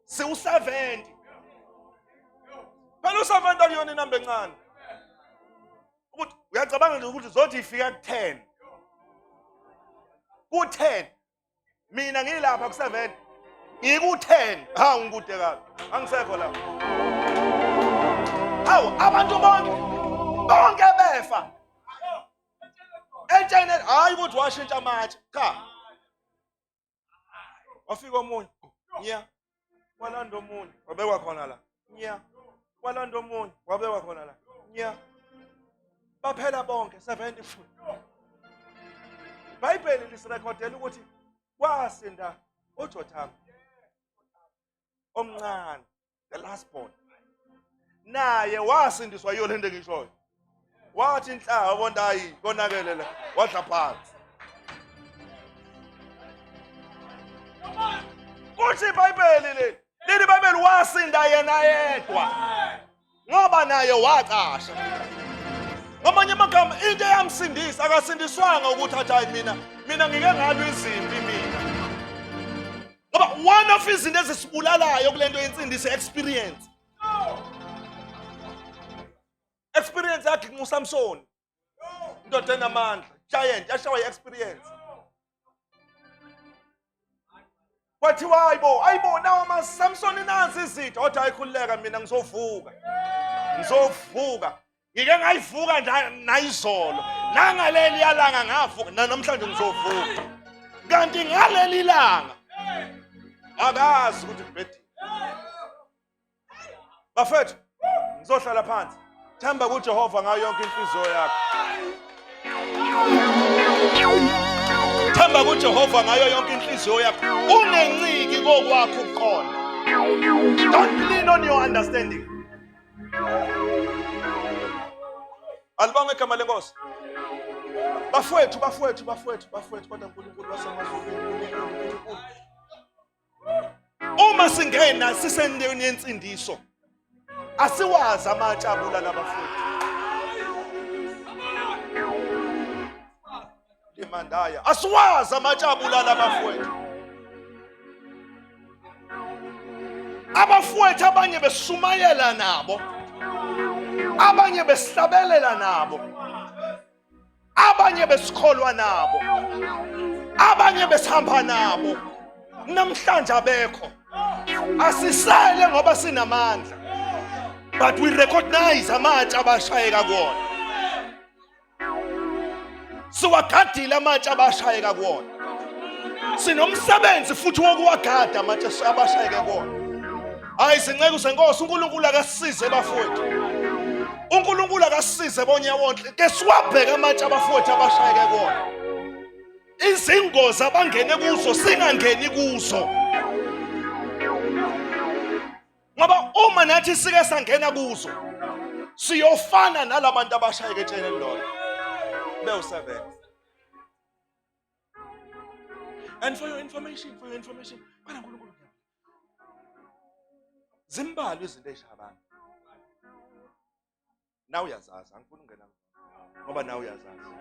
Speaker 1: siwu-70. Phela u-70 akuyona inamba encane. Ukuthi uyacabanga nje ukuthi zothi ifika ku-10. Ku-10. Mina ngilapha ku-7. Ngiku-10. Hawu ngikude kabi. Angisekho la. Hawu abantu bonke befa. Etshene hayi ukuthi washintsha amatshe. Cha. Wafika omunye. Nya. Walanda omunye. Wabekwa khona la. Nya. Walanda omunye. Wabekwa khona la. Nya. Baphela bonke 70 futhi. iBhayibheli lisirekhodela ukuthi wasinda uJotham omncane, the last born. Naye wasindiswa yiyo lento engishoyo. Wathi inhlaka wabona hayi konakele la wadla phansi. Kuthi iBhayibheli leli iBhayibheli wasinda yena yedwa. Ngoba naye waqasha. Ngamanye amagama into eyamsindisa akasindiswanga ukuthi hayi mina ngike ngalwa izimpi mina. Ngoba one of izinto ezisibulalayo kulento yensindiso experience. Experience yakhe nguSamson. Indoda enamandla, giant, yashawa experience. Kwathiwa hayibo nawo amaSamson nansi izitho othi ayikhuleka mina ngizovuka. Ngike ngayivuka nayizolo. Nangaleli yalanga ngavuka namhlanje ngizovuka. Kanti ngaleli langa akazi ukuthi ngibedi. Bafethu ngizohlala phansi. Themba kuJehova ngayo yonke inhliziyo yakho. Themba kuJehova ngayo yonke inhliziyo yakho. Ungenciki kokwakho ukuqonda. Don't lean on your understanding. Alibonge igama lenkosi. Bafowethu kodwa uNkulunkulu wasemazulwini. Uma singena sisendaweni yensindiso asiwazi amatshe abulala abafowethu. Imandaya asiwazi amatshe abulala abafowethu. Abafowethu abanye besumayela nabo. Abanye besihlabelela nabo. Abanye besikholwa nabo. Abanye besihamba nabo. Namhlanje abekho. Asisele ngoba sinamandla. But we recognize amatshe abashayeka kuona.
Speaker 3: siwagadile amatshe abashayeka kuwona. Sinomsebenzi futhi wokuwagada amatshe abashayeke kuwona. Hayi sinceke senkosi uNkulunkulu akasisize bafowethu. uNkulunkulu akasisize bonyawonke ke siwabheke amatshe abafowethu abashayeke kuwona. Izingozi abangene kuzo singangeni kuzo. Ngoba uma nathi sike sangena kuzo siyofana nalabantu abashayeke etsheni elilodwa. Bewusebenza. And for your information, bana uNkulunkulu zimbalwa izinto ezishaya abantu. Nawe uyazazi, angifuni ungena ngoba nawe uyazazi.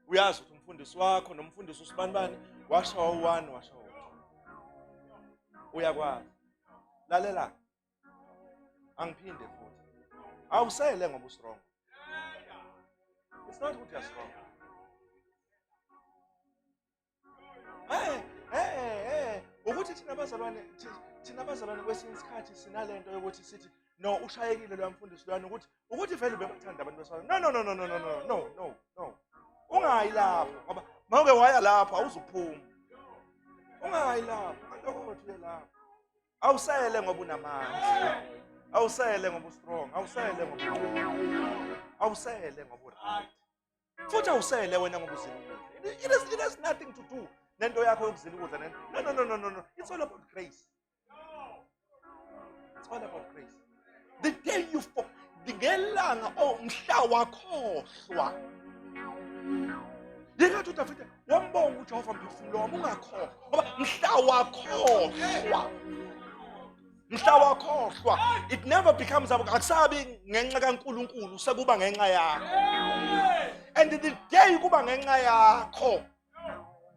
Speaker 3: Uyazi ukuthi umfundisi wakho nomfundisi usibanibani washawa u1 washawa u2. Uyakwazi. Lalela. Angiphinde futhi. Awusele ngoba ustrong. It's not ukuthi you're strong. Ukuthi thina abazalwane kwesinye isikhathi sinalento yokuthi sithi no ushayekile lo mfundisi lwana ukuthi vele ubebathanda abantu besifana. No. Ungayi lapho ngoba mawuke waya lapho awuzuphuma. Ungayi lapho kanti uye lapho. Awusele ngoba unamandla. Awusele ngoba ustrong. Awusele ngoba uright. Futhi awusele wena ngoba uzilile. It has nothing to do nento yakho yokuzila ukudla nento. No. It's all about grace. It's all about grace. The day you fall, ngelanga mhla wakhohlwa. Yingathi uDavide wambonga uJehova mphefumulo wami ungakhohlwa ngoba mhla wakhohlwa. It never becomes akusabi ngenxa kaNkulunkulu sekuba ngenxa yakho. And the day kuba ngenxa yakho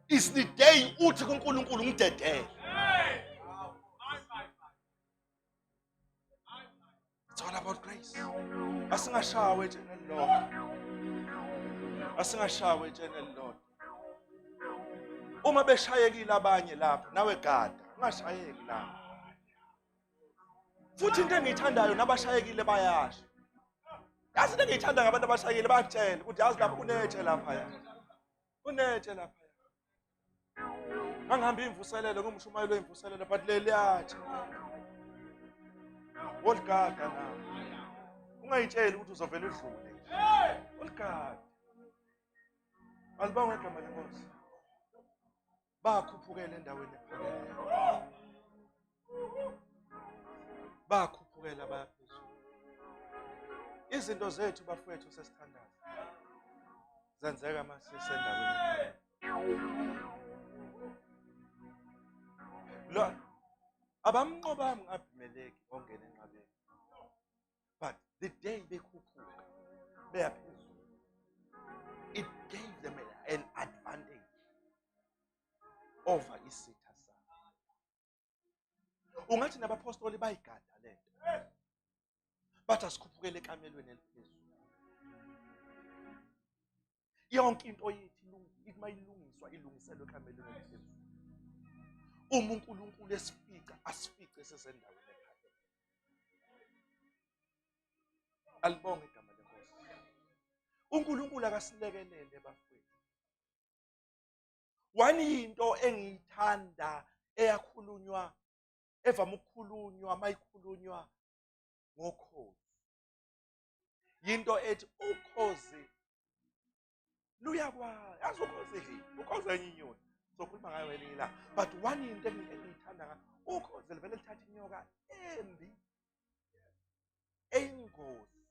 Speaker 3: is the day uthi kuNkulunkulu ngidedele. It's all about grace. Asingashawe etsheni elilodwa. Uma beshayekile abanye lapha nawe gada ungashayeki lapha. Futhi into engiyithandayo nabashayekile bayasho. Yazi into engiyithanda ngabantu abashayekile bayakutshela ukuthi yazi lapha unetshe lapha. Angihamba imvuselelo ngumshumayelo wemvuselelo but leliyathi. Olgada na. Ungayitsheli ukuthi uzovela udlule. Olgada. Alibangwe igama lenkosi. Bakhuphukela endaweni ephakeme. Bakhuphukela bayaphezulu. Izinto zethu bafowethu sesithandayo. Zenzeka masise endaweni ephakeme. Lo abamnqobami ngabimeleki ongena enqabeni. But the day bekhuphuka beyaphezulu, it gave them an advantage over isitha sabo. Ungathi nabapostoli bayigada lento. Bathi asikhuphukele ekamelweni eliphezulu. Yonke into yethu ilungiselwe ekamelweni eliphezulu. Uma uNkulunkulu asifice sesendaweni ephakeme. Alibonge igama lenkosi. uNkulunkulu akasilekelele bafowethu. Wani into engiyithanda eyakhulunywa evama ukukhulunywa mayikhulunywa ngokhozi. Yinto ethi ukhozi luyakwazi. Yazi ukhozi enyinyoni. Sokhuluma ngayo elinye la. But one into engiyithanda ngayo ukhozi livele lithatha inyoka embi eyingozi.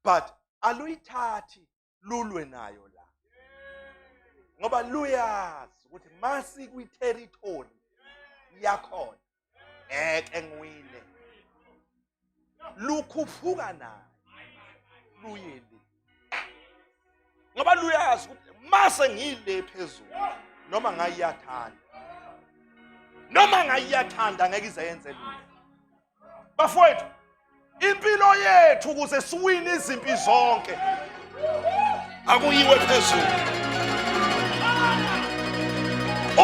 Speaker 3: But aluyithathi lulwe nayo la. Ngoba luyazi ukuthi masi kwi-territory yakhona ngeke ngiwine. Lukhuphuka nayo. Luyele. Ngoba luyazi ukuthi mase ngile phezulu noma ngayiyathanda ngeke izenze lutho. Bafowethu, impilo yethu ukuze siwine izimpi zonke akuyiwe phezulu.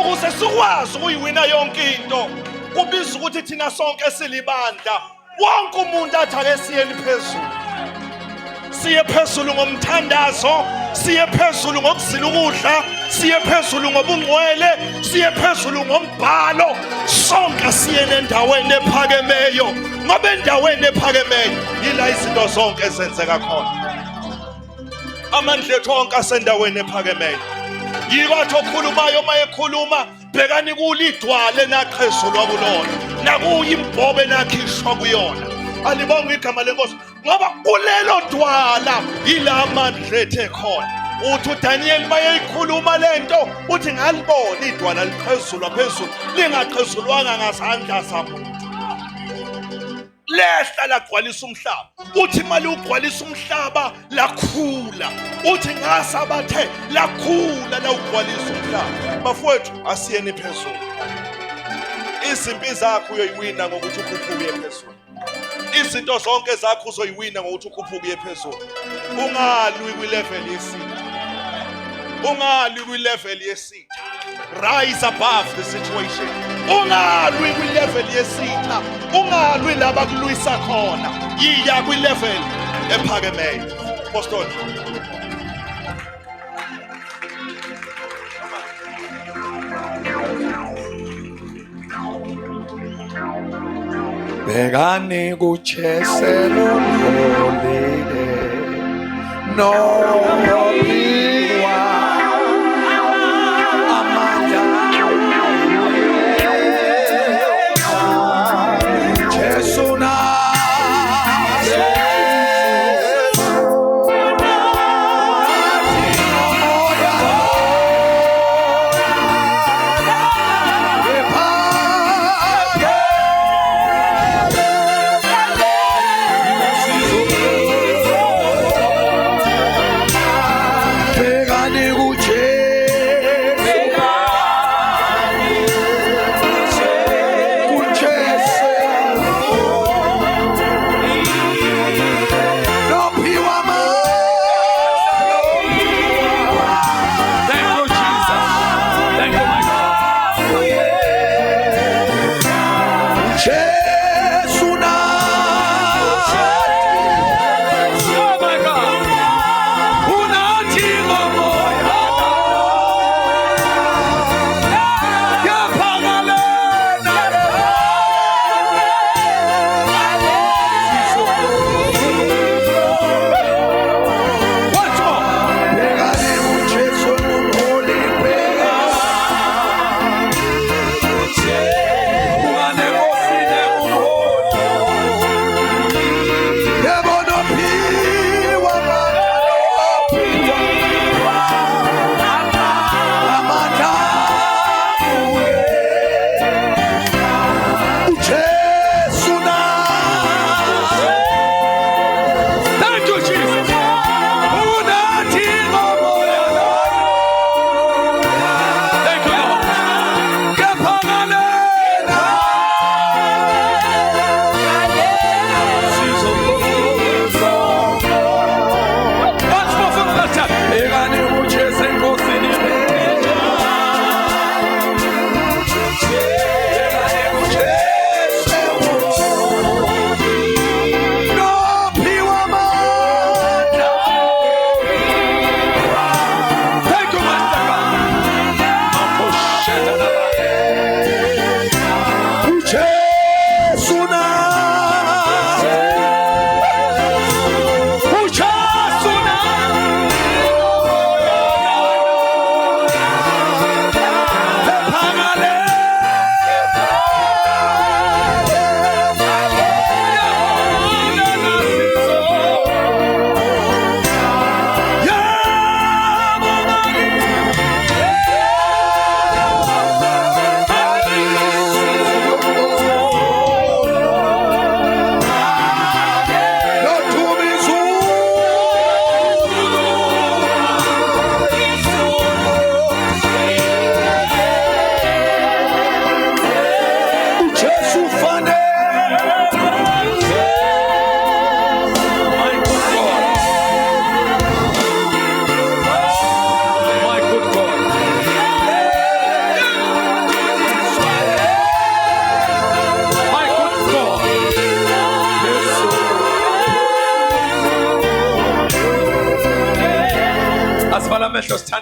Speaker 3: Ukuze sikwazi ukuyiwina yonke into kubiza ukuthi thina sonke silibandla wonke umuntu athi ake siyeli phezulu. siye phezulu ngomthandazo, siye phezulu ngokuzila ukudla, siye phezulu ngobungcwele, siye phezulu ngombhalo. Sonke siye endaweni ephakemeyo, ngoba endaweni ephakemeyo yila izinto zonke ezenzeka khona. Amandla ethu onke asendaweni ephakemeyo. Yibathi okhulumayo uma ekhuluma, bhekani kulidwala enaqhezulwa kulona, nakuyimbobe enakhishwa kuyona. Alibonge igama lenkosi, ngoba kulelo dwala yila amandla ethu ekhona. Uthi uDaniel mayeyikhuluma lento, uthi ngalibona idwala liphezulwa phezulu, lingaqhezulwanga ngazandla zamuntu. Lehla lagcwalisa umhlaba. Uthi mali ugcwalisa umhlaba lakhula. Uthi ngasabathe lakhula la ugcwalisa umhlaba. Bafowethu asiyeni phezulu. Izimpi zakho uyoyiwina ngokuthi ukhuphuke phezulu. Izinto zonke zakho uzoyiwina ngokuthi ukhuphuke uye phezulu. Ungalwi kwilevel yesitha. Ungalwi kwilevel yesitha. Rise above the situation. Ungalwi kwilevel yesitha. Ungalwi laba kulwisa khona. Yiya kwilevel ephakemeyo. Pastor.
Speaker 4: Begani kucheselo nolide no piwa amanda Jesuna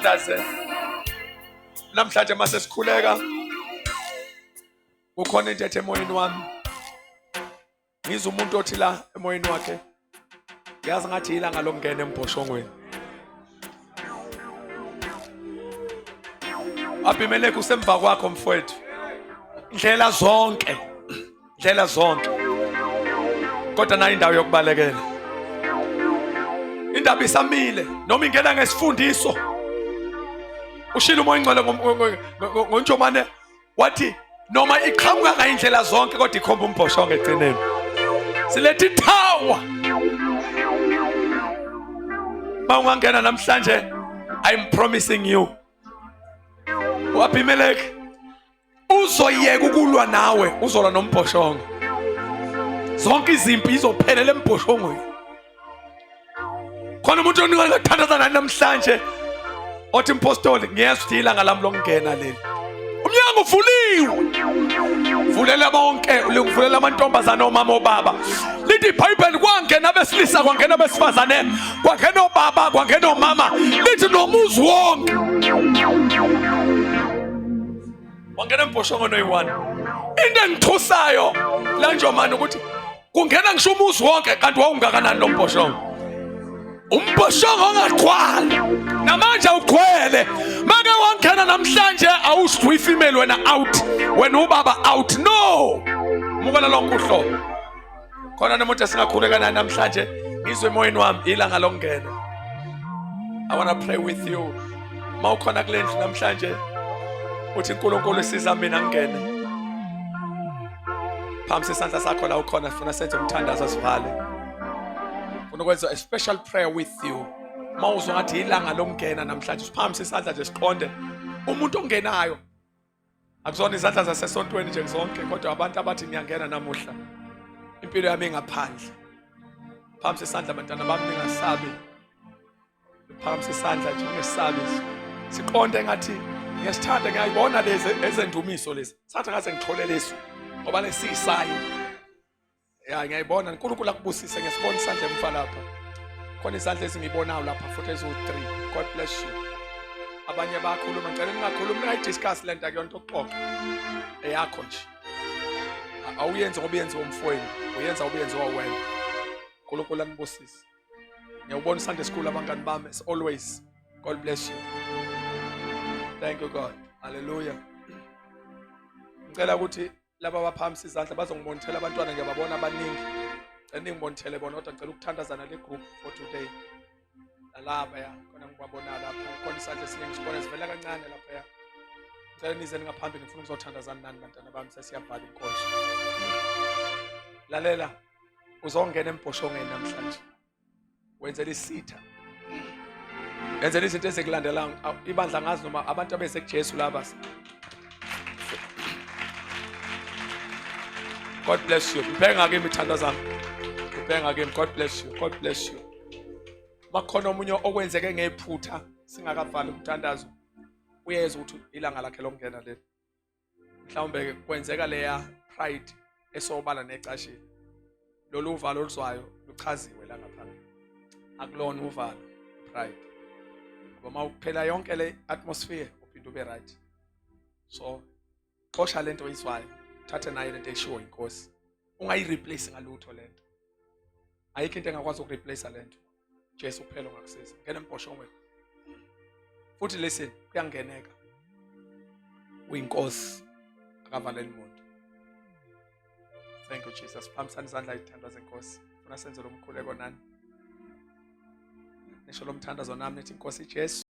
Speaker 4: sithandaze namhlanje mase sikhuleka. Ukhona into ethi emoyeni wami. Ngizwe umuntu othi la emoyeni wakhe, yazi ngathi ilanga lokungena embhoshongweni. Abimeleki usemva kwakho mfowethu. Indlela zonke. Kodwa nayo indawo yokubalekela. Indaba isamile noma ingena ngesifundiso. Ushilo umoya ingcwele ngoNjomane wathi noma iqhamuka ngayindlela zonke kodwa ikhomba umbhoshongo egcineni. Silethe ithawa. Mawungangena namhlanje, I'm promising you. Abimeleki uzoyeka ukulwa nawe, uzolwa nombhoshongo. Zonke izimpi izophelela embhoshongweni. Khona umuntu ongathandaza nani namhlanje othi impostoli ngiyezwa ukuthi ilanga lami lokungena leli. Umnyango uvuliwe. Vulela bonke, uvulela amantombazana omama obaba. Lithi iBhayibheli kwangena abesilisa kwangena abesifazane, kwangena obaba kwangena omama. Lithi nomuzi wonke. Wangena embhoshongo noyi-1. Into engithusayo la Njomane ukuthi kungena ngisho umuzi wonke kanti wawungakanani lo mbhoshongo. Umbhoshongo ongagcwala namanje awugcwele. Make wangena namhlanje awusho ifemale wena out, wena ubaba out. No, mukela lonke uhlobo. Khona nomuntu esingakhuleka naye namhlanje, ngizwe emoyeni wami ilanga lokungena. I want to pray with you. Mawukhona kule ndlu namhlanje uthi uNkulunkulu siza mina ngene. Phambi isandla sakho la ukhona, sifuna senze umthandazo sivale. Ufuna ukwenza a special prayer with you. Mawuzwa ngathi ilanga lokungena namhlanje, siphambi isandla nje siqonde umuntu ongenayo. Akuzona izandla zasesontweni nje zonke, kodwa abantu abathi ngiyangena namuhla. Impilo yami ingaphandle. Phambi isandla bantwana bami ningasabi. Phambi isandla nje ungesabi. Siqonde ngathi ngiyasithanda, ngiyayibona lezi ezendumiso lezi. Sathi ngaze ngithole leso ngoba lesiyisayi. Ngiyayibona uNkulunkulu akubusise, ngesibona isandla emfa lapha. Khona isandla ezingibonayo lapha futhi ezo3. God bless you. Abanye bakhuluma, ngicela ningakhulumi, ningayidiscuss lento akuyona into okuxoxa. Eyakho nje. Awuyenze ngoba uyenze umfweni, uyenza ngoba uyenze wena. uNkulunkulu anibusise. Ngiyabona isandla esikhulu abangani bami, as always. God bless you. Thank you God. Hallelujah. Ngicela ukuthi laba abaphambi izandla bazongibonithela abantwana, ngiyababona abaningi. Engibonithele bona kodwa ngicela ukuthandazana le group for today. Lapha ya, khona ngibabona lapha. Khona isandla esinye ngisibona sivela kancane lapha ya. Ngicela nize ningaphambili, ngifuna ukuzothandazana nani bantwana bami, sesiyavala inkonzo. Lalela, uzongena embhoshongweni namhlanje. Wenzela isitha. Wenzela izinto ezikulandelayo. Ibandla ngazi noma abantu abeze kuJesu laba. God bless you. Ubhenga ke mithandazana. Ubhenga ke. God bless you. God bless you. Makhona omunye okwenzeke ngephutha singakavali umthandazo. Uyezwa ukuthi ilanga lakhe lokungena leli. Mhlawumbe kwenzeka leya pride esobala necashile. Lolu uvalo oluzwayo luchaziwe la ngaphandle. Akulona uvalo pride. Ngoba mawuphela yonke le atmosphere uphinde ube right. So xosha lento oyizwayo. Thathe nayo lento eshiwo inkosi. Ungayireplace ngalutho lento. Ayikho into engakwazi ukureplace lento. Jesu kuphela ongakusiza. Ngena embhoshongweni. Futhi listen, kuyangeneka. Uyinkosi akavaleli umuntu. Thank you Jesus. Phambi izandla izithandwa zenkosi. Ufuna senze lo mkhuleko nani? Nisho lo mthandazo nami nithi inkosi Jesu.